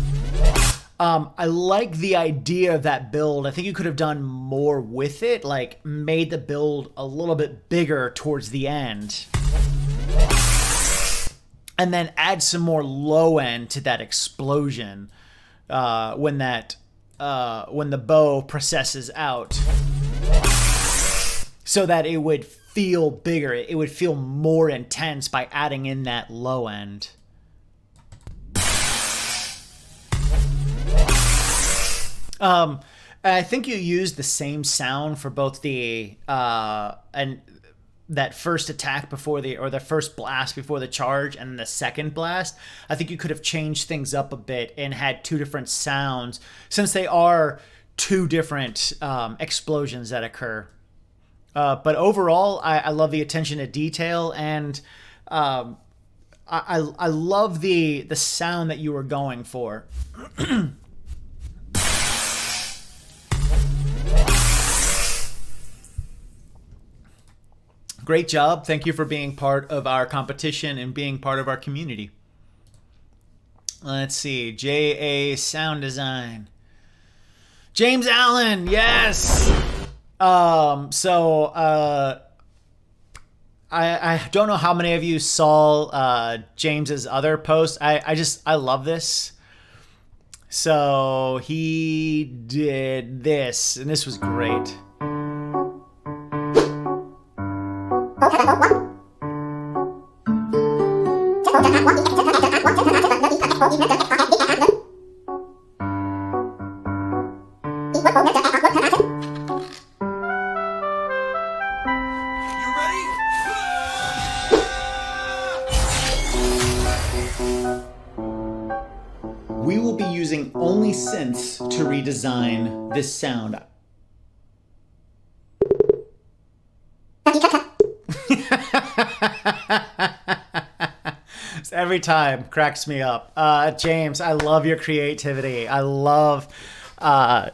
I like the idea of that build. I think you could have done more with it, like made the build a little bit bigger towards the end. And then add some more low end to that explosion when the bow processes out, so that it would feel bigger. It would feel more intense by adding in that low end. I think you used the same sound for both the and that first attack before the first blast before the charge and the second blast. I think you could have changed things up a bit and had two different sounds, since they are two different explosions that occur. But overall, I love the attention to detail, and I love the sound that you were going for. Great job. Thank you for being part of our competition and being part of our community. Let's see. JA Sound Design. James Allen. Yes. I don't know how many of you saw James's other post. I love this. So he did this, and this was great. We will be using only synths to redesign this sound. Every time cracks me up. James, I love your creativity. I love the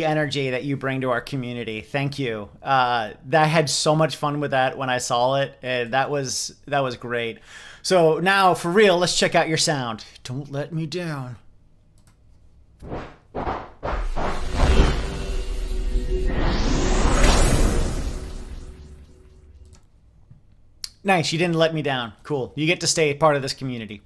energy that you bring to our community. Thank you. I had so much fun with that when I saw it. That was great. So now, for real, let's check out your sound. Don't let me down. Nice, you didn't let me down. Cool. You get to stay part of this community.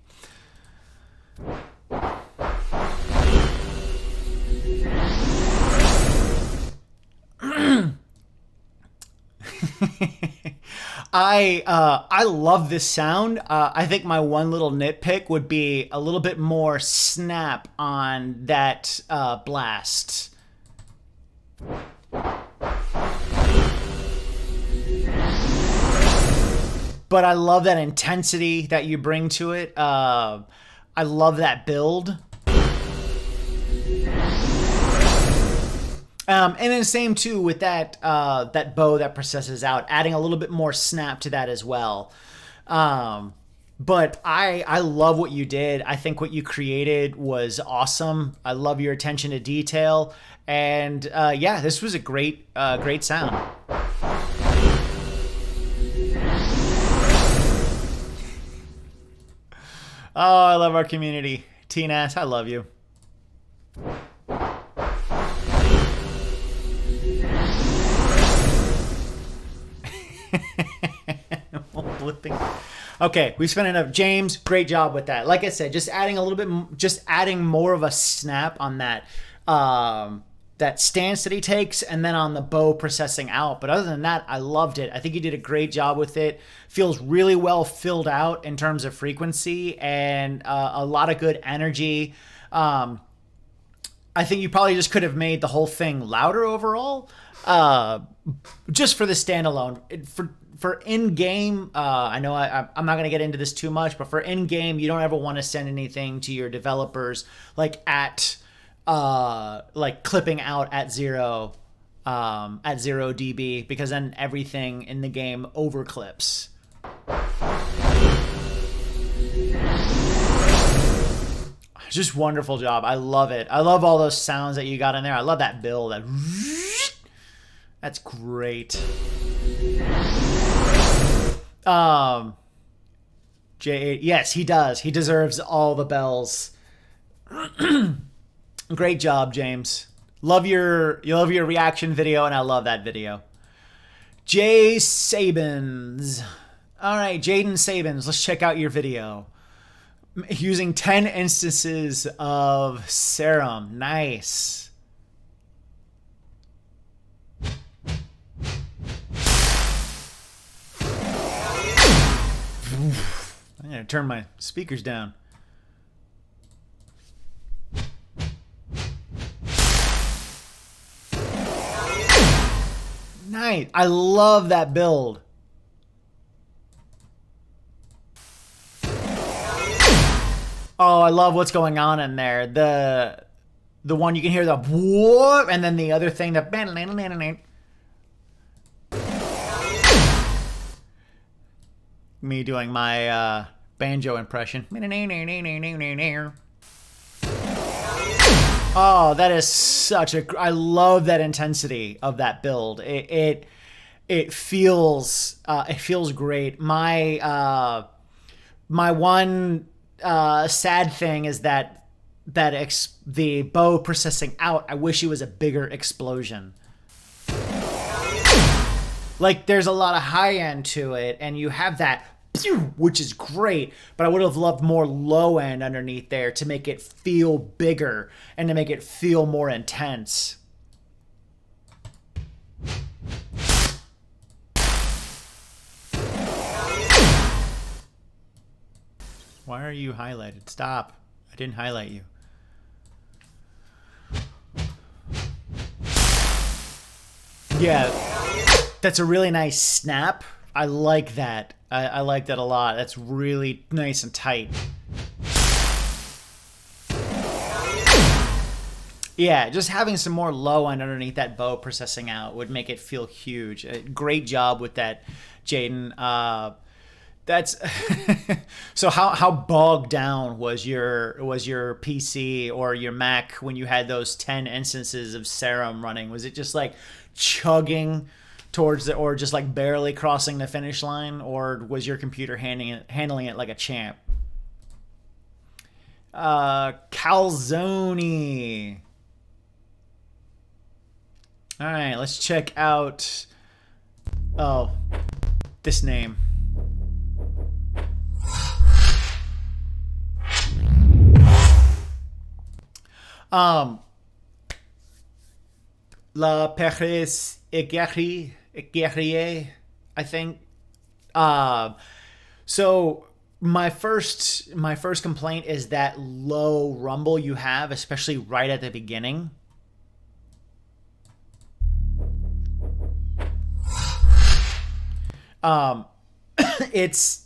I love this sound. I think my one little nitpick would be a little bit more snap on that blast. But I love that intensity that you bring to it. I love that build. And then same too with that that bow that processes out, adding a little bit more snap to that as well. But I love what you did. I think what you created was awesome. I love your attention to detail, and yeah, this was a great sound. Oh, I love our community. T-Nas, I love you. Blipping. Okay, we spent enough. James, great job with that. Like I said, just adding a little bit, just adding more of a snap on that that stance that he takes, and then on the bow processing out. But other than that, I loved it. I think you did a great job with it. Feels really well filled out in terms of frequency, and a lot of good energy. I think you probably just could have made the whole thing louder overall, just for the standalone. For in-game, I know I'm not going to get into this too much, but for in-game, you don't ever want to send anything to your developers like clipping out at 0 dB, because then everything in the game overclips. Just wonderful job. I love it. I love all those sounds that you got in there. I love that build. That's great. Yes, he does. He deserves all the bells. Great job, James. Love your reaction video, and I love that video. Jay Sabans. All right, Jayden Sabans, let's check out your video. Using 10 instances of serum. Nice. I'm going to turn my speakers down. Nice. I love that build. Oh, I love what's going on in there. The one you can hear the whoop, and then the other thing, the me doing my banjo impression. Oh, that is such a... I love that intensity of that build. It feels great. My one sad thing is that the bow processing out, I wish it was a bigger explosion. Like, there's a lot of high end to it, and you have that, which is great, but I would have loved more low end underneath there to make it feel bigger and to make it feel more intense. Why are you highlighted? Stop. I didn't highlight you. Yeah, that's a really nice snap. I like that. I like that a lot. That's really nice and tight. Yeah, just having some more low end underneath that bow processing out would make it feel huge. Great job with that, Jayden. That's so. How bogged down was your PC or your Mac when you had those 10 instances of serum running? Was it just like chugging towards it, or just like barely crossing the finish line, or was your computer handling it like a champ? Calzone. All right, let's check out. Oh, this name. Um, La Perez Eguerrier, I think. So my first complaint is that low rumble you have, especially right at the beginning. Um, it's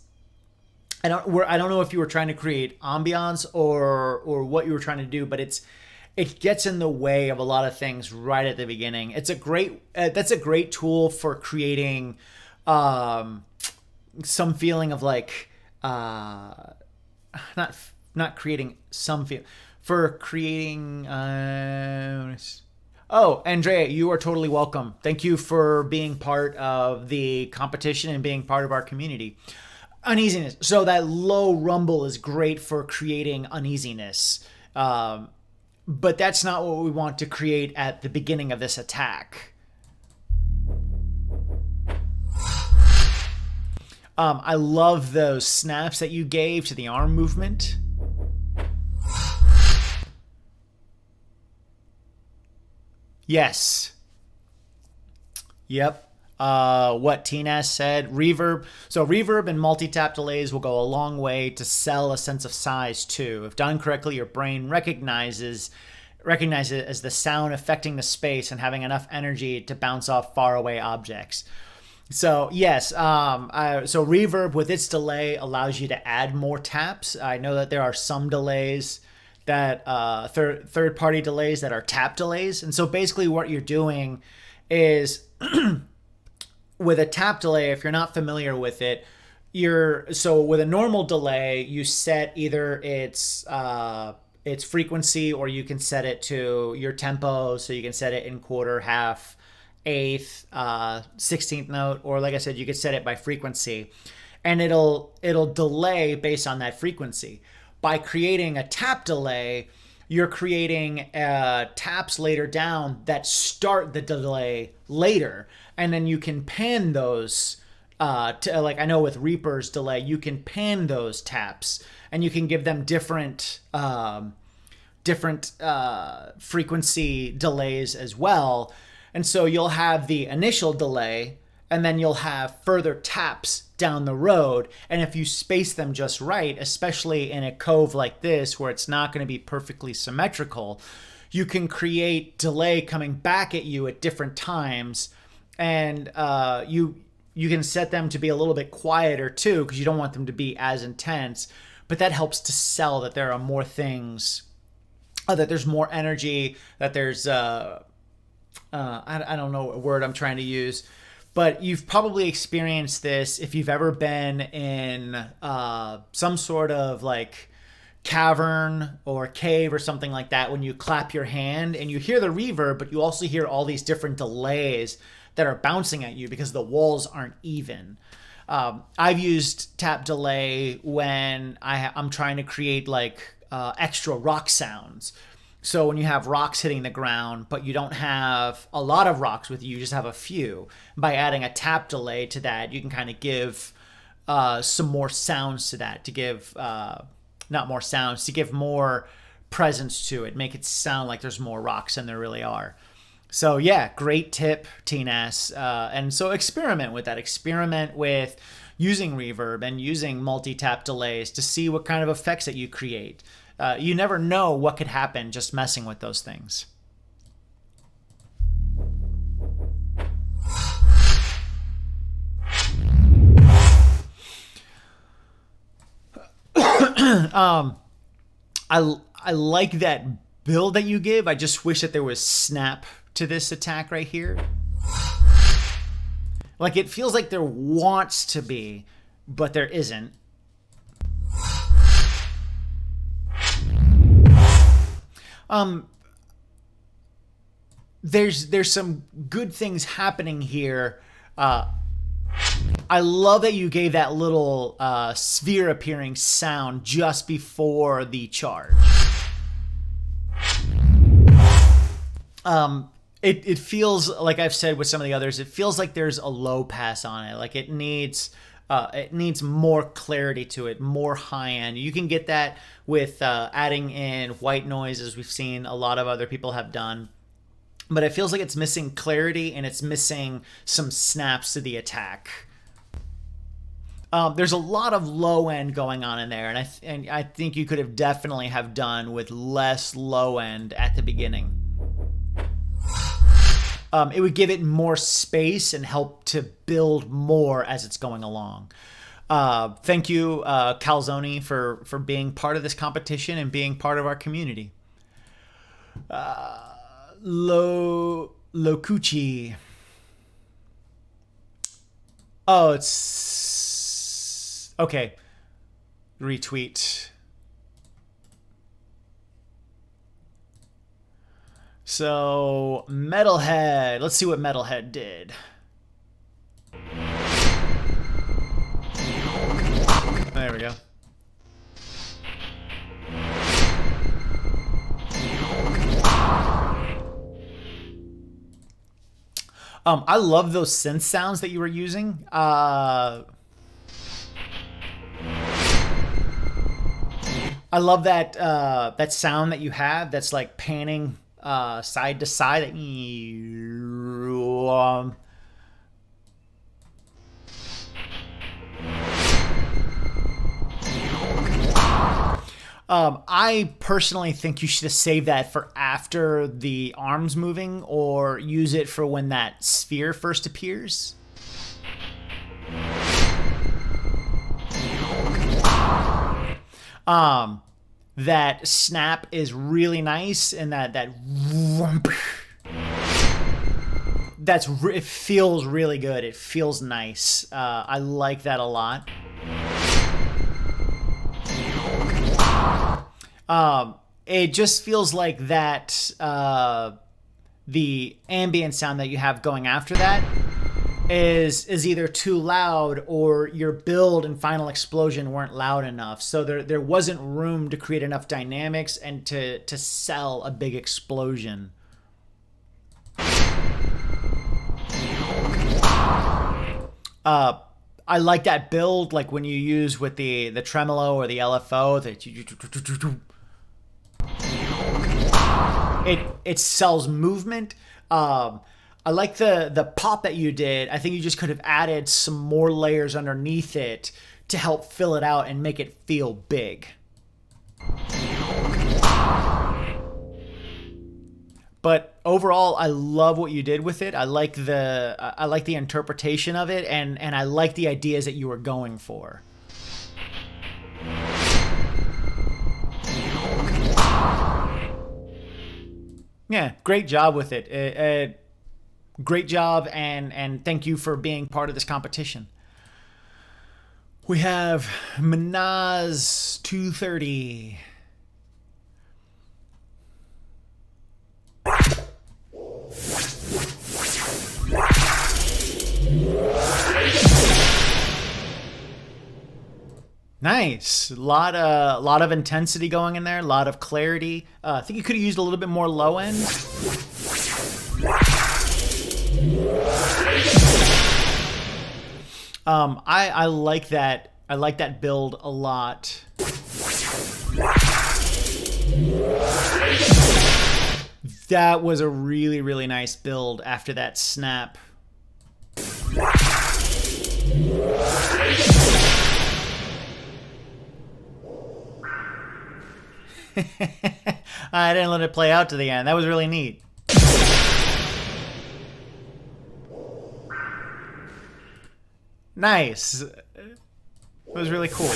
I don't know if you were trying to create ambiance or what you were trying to do, but it gets in the way of a lot of things right at the beginning. It's a great that's a great tool for creating some feeling of like not creating some feel for creating oh, Andrea, you are totally welcome. Thank you for being part of the competition and being part of our community. Uneasiness. So that low rumble is great for creating uneasiness. But that's not what we want to create at the beginning of this attack. I love those snaps that you gave to the arm movement. Yes. Yep. What Tina said, reverb. So reverb and multi-tap delays will go a long way to sell a sense of size too. If done correctly, your brain recognizes it as the sound affecting the space and having enough energy to bounce off faraway objects. So yes, so reverb with its delay allows you to add more taps. I know that there are some delays that third party delays that are tap delays, and so basically what you're doing is with a tap delay, if you're not familiar with it, so with a normal delay, you set either its frequency, or you can set it to your tempo. So you can set it in quarter, half, eighth, 16th note, or like I said, you could set it by frequency, and it'll delay based on that frequency. By creating a tap delay, you're creating taps later down that start the delay later, and then you can pan those. Like I know with Reaper's delay, you can pan those taps, and you can give them different frequency delays as well. And so you'll have the initial delay, and then you'll have further taps down the road. And if you space them just right, especially in a cove like this where it's not going to be perfectly symmetrical, you can create delay coming back at you at different times. And you can set them to be a little bit quieter too, because you don't want them to be as intense. But that helps to sell that there are more things, that there's more energy, that there's I don't know what word I'm trying to use, but you've probably experienced this if you've ever been in some sort of like cavern or cave or something like that, when you clap your hand and you hear the reverb, but you also hear all these different delays that are bouncing at you because the walls aren't even. I've used tap delay when I'm trying to create like extra rock sounds. So when you have rocks hitting the ground, but you don't have a lot of rocks with you, you just have a few. By adding a tap delay to that, you can kind of give some more sounds to that, to give, not more sounds, to give more presence to it, make it sound like there's more rocks than there really are. So yeah, great tip, T-Nas. And so experiment with that. Experiment with using reverb and using multi-tap delays to see what kind of effects that you create. You never know what could happen just messing with those things. I like that build that you give. I just wish that there was snap to this attack right here. Like it feels like there wants to be, but there isn't. There's some good things happening here. I love that you gave that little sphere appearing sound just before the charge. It feels like I've said with some of the others, it feels like there's a low pass on it. Like it needs It needs more clarity to it, more high end. You can get that with adding in white noise, as we've seen a lot of other people have done. But it feels like it's missing clarity and it's missing some snaps to the attack. There's a lot of low end going on in there, and I think you could have definitely have done with less low end at the beginning. It would give it more space and help to build more as it's going along. Thank you, Calzone, for being part of this competition and being part of our community. Coochie. Oh, it's okay. Retweet. So, Metalhead. Let's see what Metalhead did. There we go. I love those synth sounds that you were using. I love that that sound that you have that's like panning side to side. I personally think you should have saved that for after the arms moving, or use it for when that sphere first appears. That snap is really nice, and it feels really good. It feels nice. I like that a lot. It just feels like that the ambient sound that you have going after that is either too loud, or your build and final explosion weren't loud enough. So there wasn't room to create enough dynamics and to sell a big explosion. I like that build, like when you use with the tremolo or the LFO, it sells movement. I like the pop that you did. I think you just could have added some more layers underneath it to help fill it out and make it feel big. But overall, I love what you did with it. I like the interpretation of it, and I like the ideas that you were going for. Yeah, great job with it. Great job, and thank you for being part of this competition. We have Minaz 230. Nice. A lot of intensity going in there, a lot of clarity. I think you could have used a little bit more low end. I like that. I like that build a lot. That was a really, really nice build after that snap. I didn't let it play out to the end. That was really neat. Nice. It was really cool.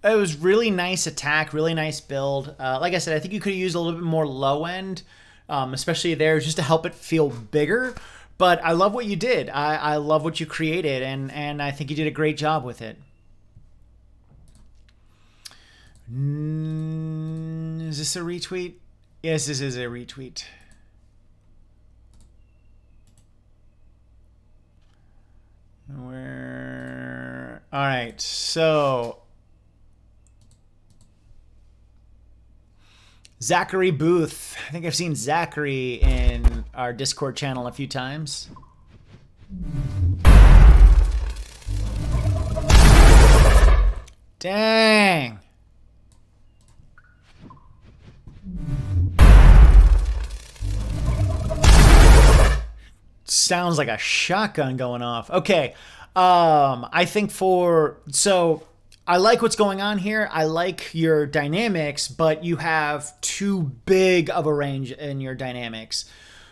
It was really nice attack, really nice build. Like I said, I think you could have used a little bit more low end, especially there, just to help it feel bigger. But I love what you did. I love what you created, and I think you did a great job with it. Is this a retweet? Yes, this is a retweet. Where? All right, so Zachary Booth. I think I've seen Zachary in our Discord channel a few times. Dang. Sounds like a shotgun going off. Okay. I think I like what's going on here. I like your dynamics, but you have too big of a range in your dynamics.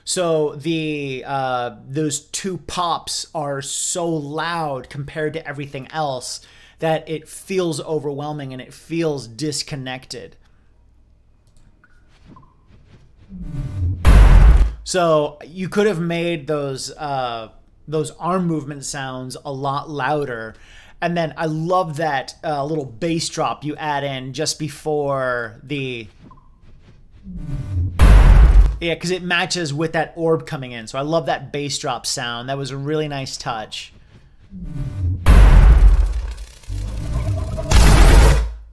So those two pops are so loud compared to everything else that it feels overwhelming and it feels disconnected. So you could have made those arm movement sounds a lot louder. And then I love that little bass drop you add in just before the... Yeah, because it matches with that orb coming in. So I love that bass drop sound. That was a really nice touch.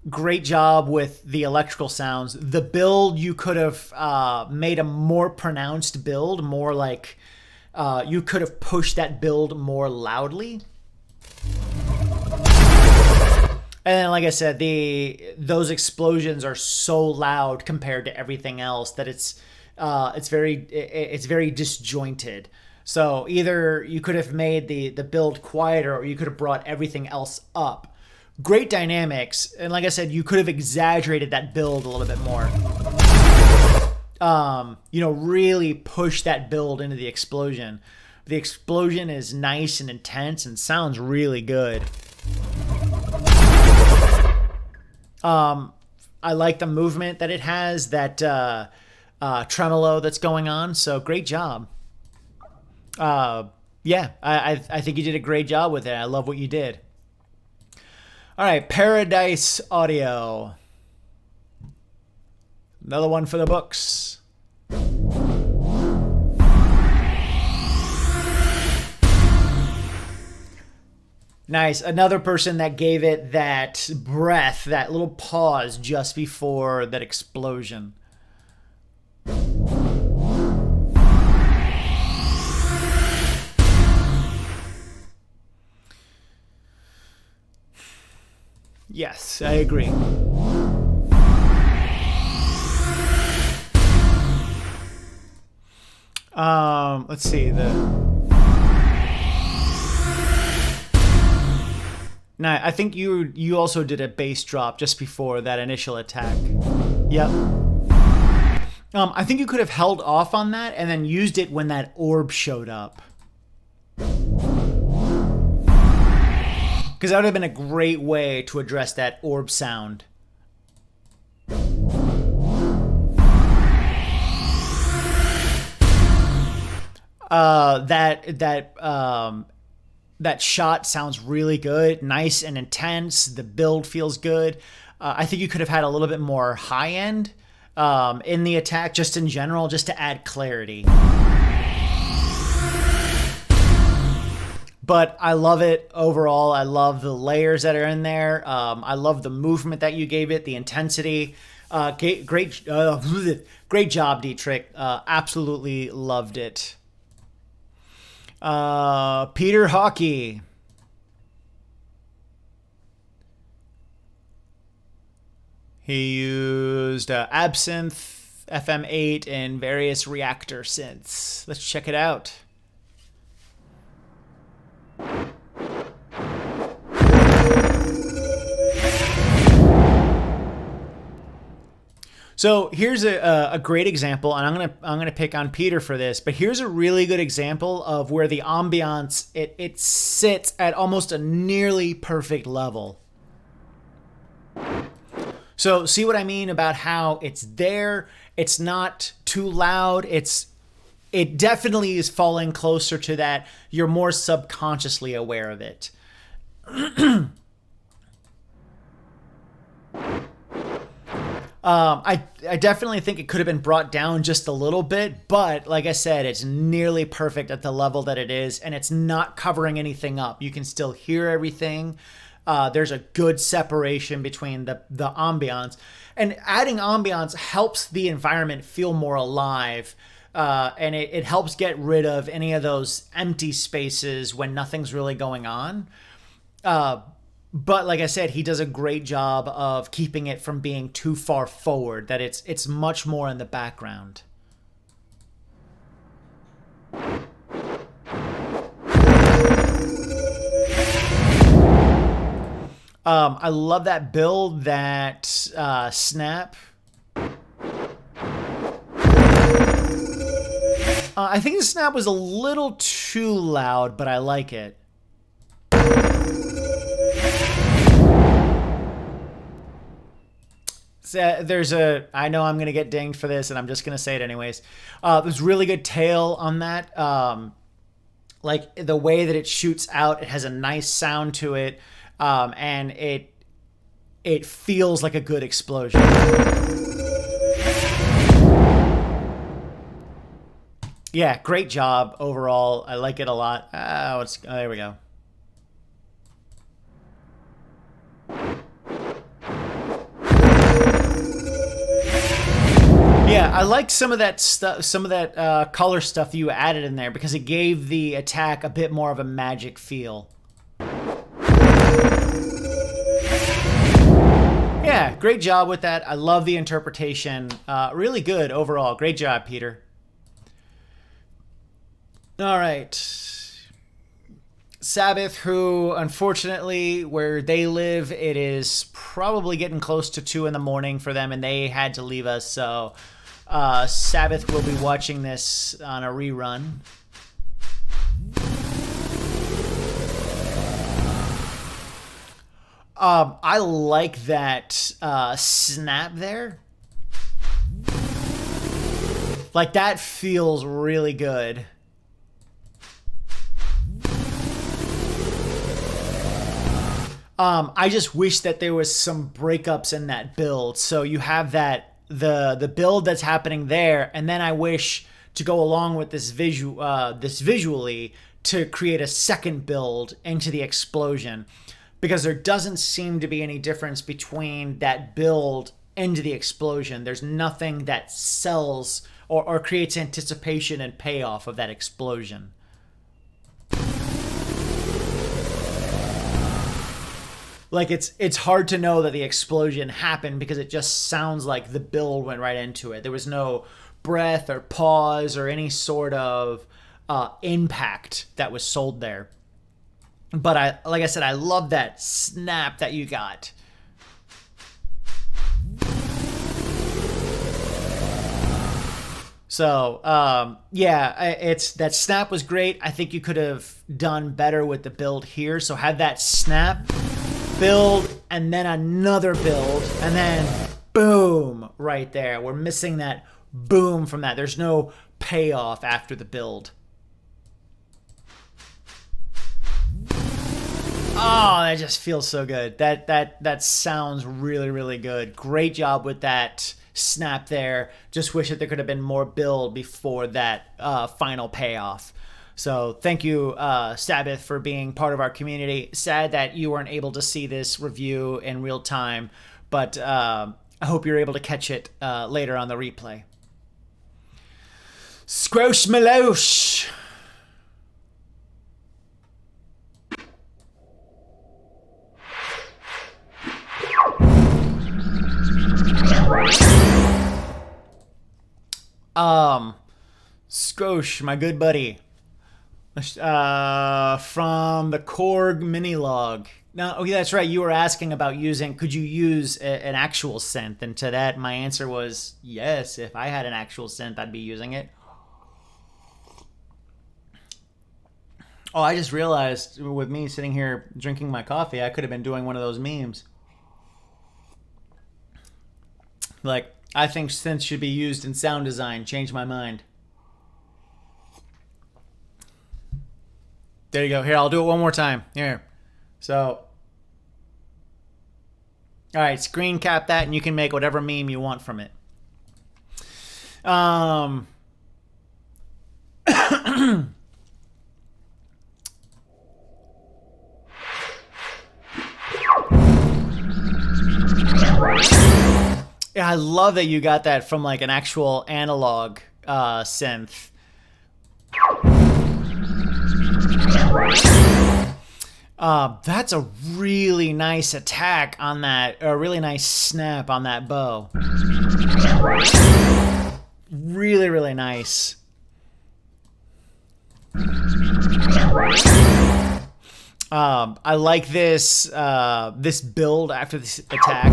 Great job with the electrical sounds. The build, you could have made a more pronounced build, more like you could have pushed that build more loudly. And then, like I said, those explosions are so loud compared to everything else that it's very disjointed. So either you could have made the build quieter, or you could have brought everything else up. Great dynamics, and like I said, you could have exaggerated that build a little bit more. Really push that build into the explosion. The explosion is nice and intense and sounds really good. I like the movement that it has, that tremolo that's going on. So great job. I think you did a great job with it. I love what you did. All right, Paradise Audio. Another one for the books. Nice. Another person that gave it that breath, that little pause just before that explosion. Yes, I agree. Let's see Now, I think you also did a bass drop just before that initial attack. Yep. I think you could have held off on that and then used it when that orb showed up. Because that would have been a great way to address that orb sound. That shot sounds really good, nice and intense. The build feels good. I think you could have had a little bit more high end in the attack, just in general, just to add clarity. But I love it overall. I love the layers that are in there. I love the movement that you gave it, the intensity. Great job, Dietrich. Absolutely loved it. Peter Hockey. He used Absinthe, FM8, and various reactor synths. Let's check it out. So here's a great example, and I'm gonna pick on Peter for this, but here's a really good example of where the ambiance it sits at almost a nearly perfect level. So see what I mean about how it's there, it's not too loud, it definitely is falling closer to that. You're more subconsciously aware of it. I definitely think it could have been brought down just a little bit, but like I said, it's nearly perfect at the level that it is, and it's not covering anything up. You can still hear everything. There's a good separation between the ambiance, and adding ambiance helps the environment feel more alive. and it helps get rid of any of those empty spaces when nothing's really going on. But like I said, he does a great job of keeping it from being too far forward, that it's much more in the background. I love that build, that snap. I think the snap was a little too loud, but I like it. So I know I'm going to get dinged for this, and I'm just going to say it anyways. There's really good tail on that. Like the way that it shoots out, it has a nice sound to it. And it feels like a good explosion. Yeah, great job overall. I like it a lot. There we go. Yeah, I like some of that stuff, some of that color stuff you added in there, because it gave the attack a bit more of a magic feel. Yeah, great job with that. I love the interpretation. Really good overall. Great job, Peter. All right. Sabbath, who unfortunately, where they live, it is probably getting close to 2 in the morning for them, and they had to leave us. So Sabbath will be watching this on a rerun. I like that snap there. Like, that feels really good. I just wish that there was some breakups in that build. So you have that the build that's happening there, and then I wish to go along with this visually to create a second build into the explosion, because there doesn't seem to be any difference between that build into the explosion. There's nothing that sells or creates anticipation and payoff of that explosion. Like, it's hard to know that the explosion happened because it just sounds like the build went right into it. There was no breath or pause or any sort of impact that was sold there. But like I said, I love that snap that you got. So, yeah, that snap was great. I think you could have done better with the build here. So have that snap, build, and then another build, and then boom, right there. We're missing that boom from that. There's no payoff after the build. Oh, that just feels so good. That sounds really, really good. Great job with that snap there. Just wish that there could have been more build before that final payoff. So thank you, Sabbath, for being part of our community. Sad that you weren't able to see this review in real time, but I hope you're able to catch it later on the replay. Skosh Melosh. Skosh, my good buddy, from the Korg mini log. Now, okay, that's right. You were asking about could you use an actual synth? And to that, my answer was yes. If I had an actual synth, I'd be using it. Oh, I just realized with me sitting here drinking my coffee, I could have been doing one of those memes. Like, I think synths should be used in sound design. Change my mind. There you go. Here, I'll do it one more time. Here. So, all right, screen cap that, and you can make whatever meme you want from it. Yeah, I love that you got that from like an actual analog synth. That's a really nice attack on that, a really nice snap on that bow. Really, really nice. I like this this build after this attack.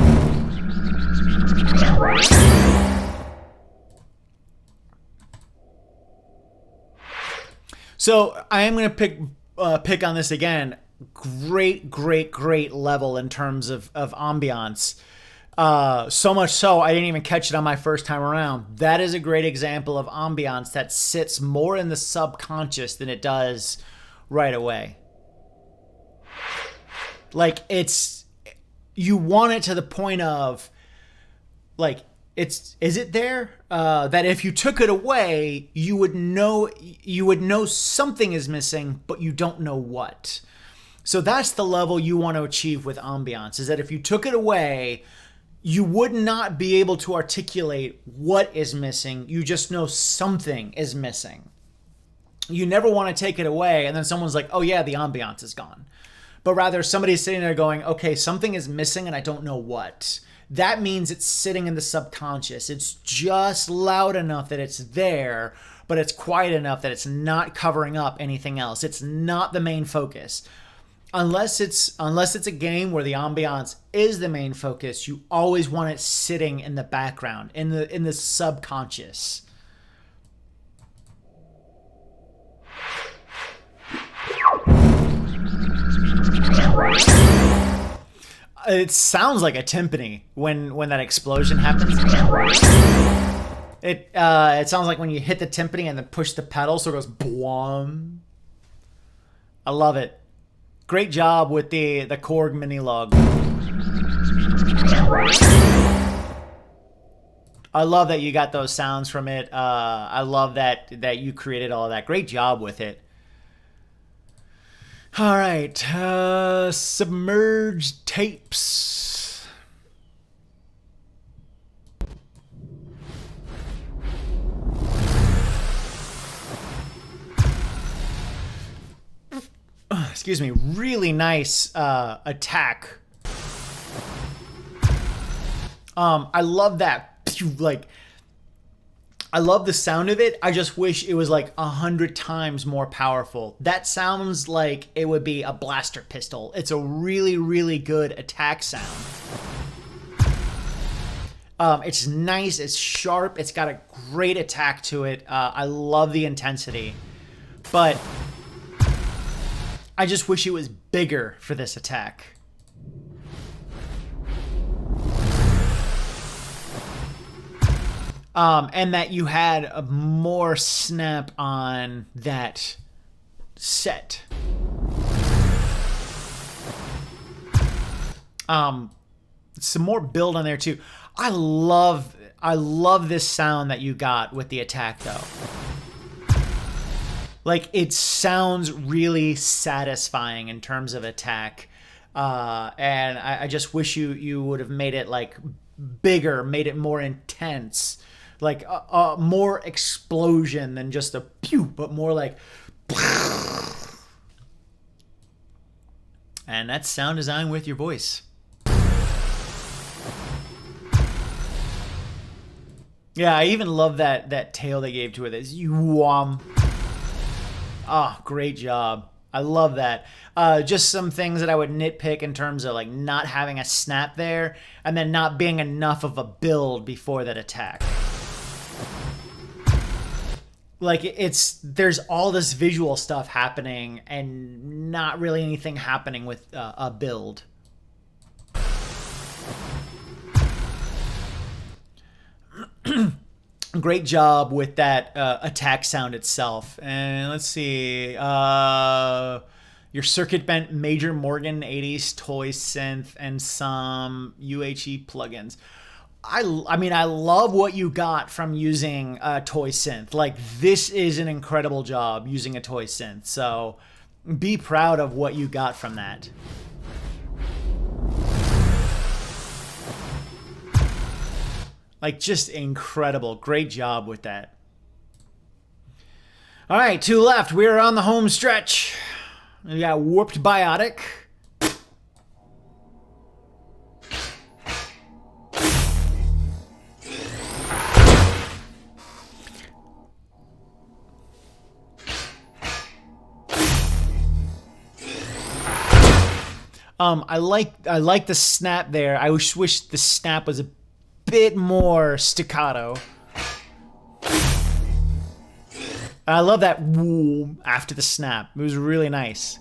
So I am going to pick on this again. Great level in terms of ambiance. So much so I didn't even catch it on my first time around. That is a great example of ambiance that sits more in the subconscious than it does right away. Like, you want it to the point of, like, is it there? That if you took it away, you would know something is missing, but you don't know what. So that's the level you want to achieve with ambiance, is that if you took it away, you would not be able to articulate what is missing. You just know something is missing. You never want to take it away and then someone's like, oh yeah, the ambiance is gone. But rather somebody's sitting there going, okay, something is missing and I don't know what. That means it's sitting in the subconscious. It's just loud enough that it's there, but it's quiet enough that it's not covering up anything else. It's not the main focus. Unless it's a game where the ambiance is the main focus, you always want it sitting in the background, in the subconscious. It sounds like a timpani when that explosion happens. It sounds like when you hit the timpani and then push the pedal, so it goes boom. I love it. Great job with the Korg mini log. I love that you got those sounds from it. I love that you created all of that. Great job with it. All right, Submerged Tapes. Excuse me, really nice attack. I love that, like, I love the sound of it. I just wish it was like 100 times more powerful. That sounds like it would be a blaster pistol. It's a really good attack sound. It's nice, it's sharp, it's got a great attack to it. I love the intensity, but I just wish it was bigger for this attack. And that you had a more snap on that set. Some more build on there too. I love this sound that you got with the attack though. Like, it sounds really satisfying in terms of attack. And I just wish you would have made it like bigger, made it more intense. Like a more explosion than just a pew, but more like. And that's sound design with your voice. Yeah, I even love that tail they gave to it. This Oh, great job. I love that. Just some things that I would nitpick in terms of like not having a snap there and then not being enough of a build before that attack. Like, there's all this visual stuff happening and not really anything happening with a build. Great job with that attack sound itself. And let's see. Your circuit bent Major Morgan 80s toy synth and some UHE plugins. I mean, I love what you got from using a toy synth. Like, this is an incredible job using a toy synth. So be proud of what you got from that. Like, just incredible. Great job with that. All right, two left. We're on the home stretch. We got Warped Biotic. I like the snap there. I wish the snap was a bit more staccato. I love that woo after the snap. It was really nice.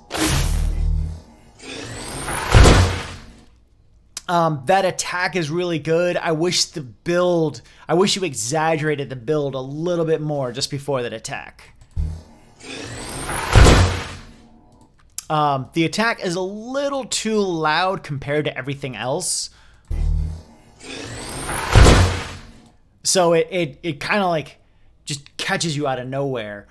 That attack is really good. I wish you exaggerated the build a little bit more just before that attack. The attack is a little too loud compared to everything else. So it kind of like just catches you out of nowhere.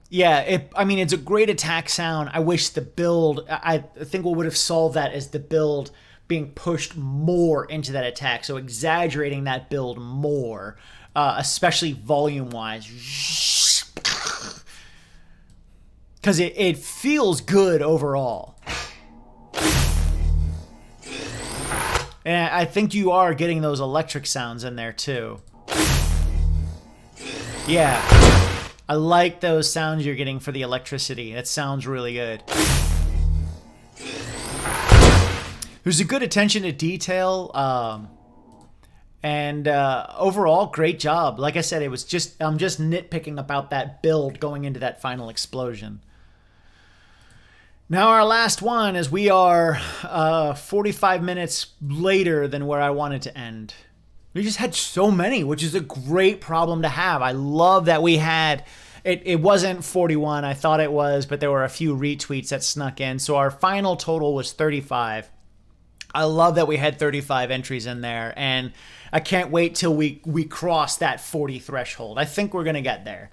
Yeah, I mean, it's a great attack sound. I wish the build, I think what would have solved that is the build being pushed more into that attack. So exaggerating that build more, especially volume-wise. Because it feels good overall. And I think you are getting those electric sounds in there too. Yeah. I like those sounds you're getting for the electricity. That sounds really good. There's a good attention to detail. And overall, great job. Like I said, I'm just nitpicking about that build going into that final explosion. Now our last one is we are 45 minutes later than where I wanted to end. We just had so many, which is a great problem to have. I love that we had, it wasn't 41, I thought it was, but there were a few retweets that snuck in. So our final total was 35. I love that we had 35 entries in there, and I can't wait till we cross that 40 threshold. I think we're going to get there.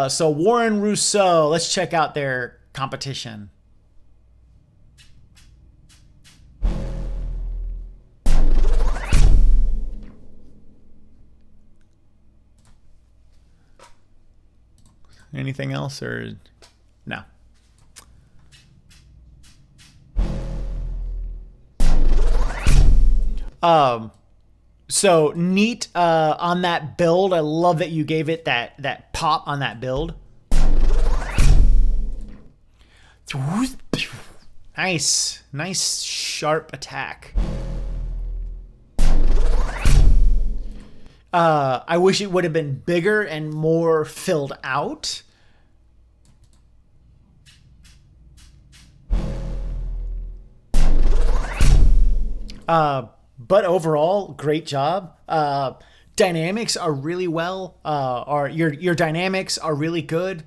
So Warren Rousseau, let's check out their competition. Anything else or no? So neat on that build. I love that you gave it that pop on that build. Nice sharp attack. I wish it would have been bigger and more filled out. But overall, great job. Dynamics are really well. Your dynamics are really good.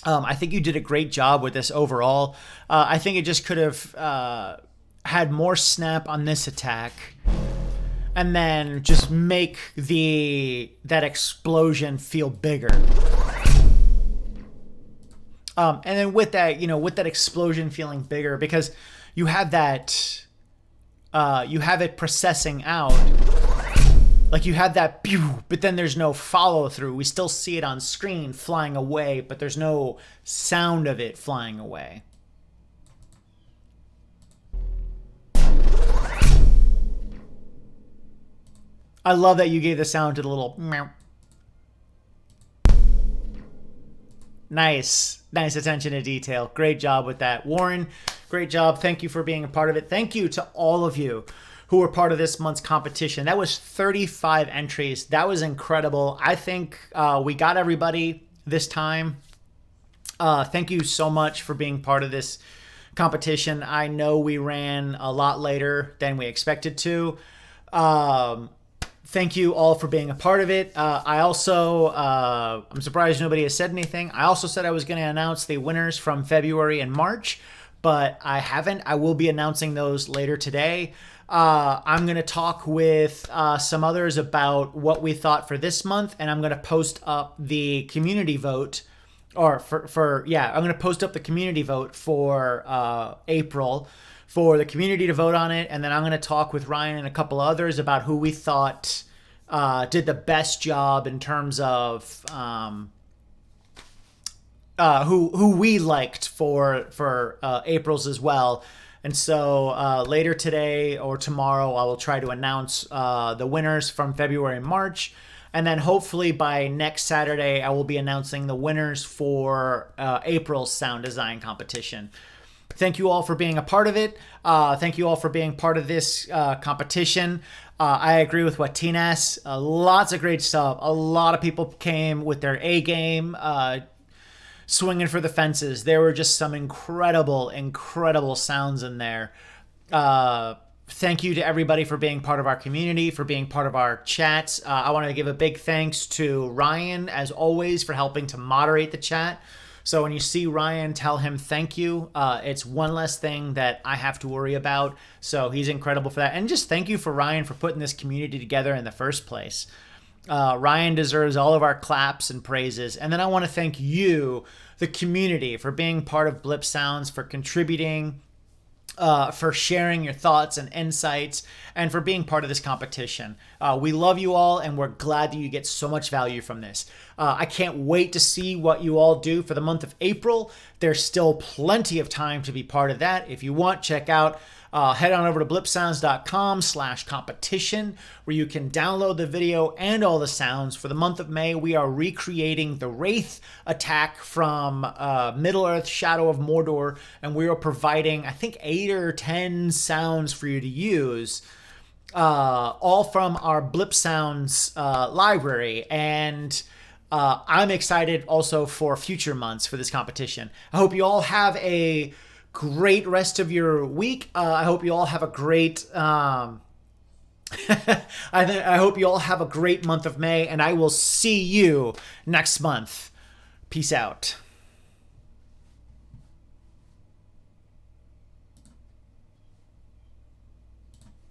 I think you did a great job with this overall. I think it just could have had more snap on this attack, and then just make that explosion feel bigger. And then with that explosion feeling bigger, because you have that. You have it processing out. Like you have that pew, but then there's no follow through. We still see it on screen flying away, but there's no sound of it flying away. I love that you gave the sound to the little meow. Nice attention to detail. Great job with that. Warren, great job. Thank you for being a part of it. Thank you to all of you who were part of this month's competition. That was 35 entries. That was incredible. I think we got everybody this time. Thank you so much for being part of this competition. I know we ran a lot later than we expected to. Thank you all for being a part of it. I also, I'm surprised nobody has said anything. I also said I was going to announce the winners from February and March, but I haven't. I will be announcing those later today. I'm going to talk with some others about what we thought for this month, and I'm going to post up the community vote or I'm going to post up the community vote for April for the community to vote on it. And then I'm going to talk with Ryan and a couple others about who we thought did the best job in terms of who we liked for April's as well. And so later today or tomorrow, I will try to announce the winners from February and March. And then hopefully by next Saturday, I will be announcing the winners for April's sound design competition. Thank you all for being a part of it. Thank you all for being part of this competition. I agree with what Tinas. Lots of great stuff. A lot of people came with their A game, swinging for the fences. There were just some incredible sounds in there. Thank you to everybody for being part of our community, for being part of our chats. I want to give a big thanks to Ryan, as always, for helping to moderate the chat. So when you see Ryan, tell him thank you. It's one less thing that I have to worry about. So he's incredible for that. And just thank you for Ryan for putting this community together in the first place. Ryan deserves all of our claps and praises. And then I want to thank you, the community, for being part of Blipsounds, for contributing, for sharing your thoughts and insights, and for being part of this competition. We love you all, and we're glad that you get so much value from this. I can't wait to see what you all do for the month of April. There's still plenty of time to be part of that. If you want, check out head on over to blipsounds.com/competition, where you can download the video and all the sounds. For the month of May, we are recreating the Wraith attack from Middle-earth Shadow of Mordor, and we are providing, I think, 8 or 10 sounds for you to use, all from our Blipsounds library. And I'm excited also for future months for this competition. I hope you all have a great rest of your week. I hope you all have a great I hope you all have a great month of May, and I will see you next month. Peace out.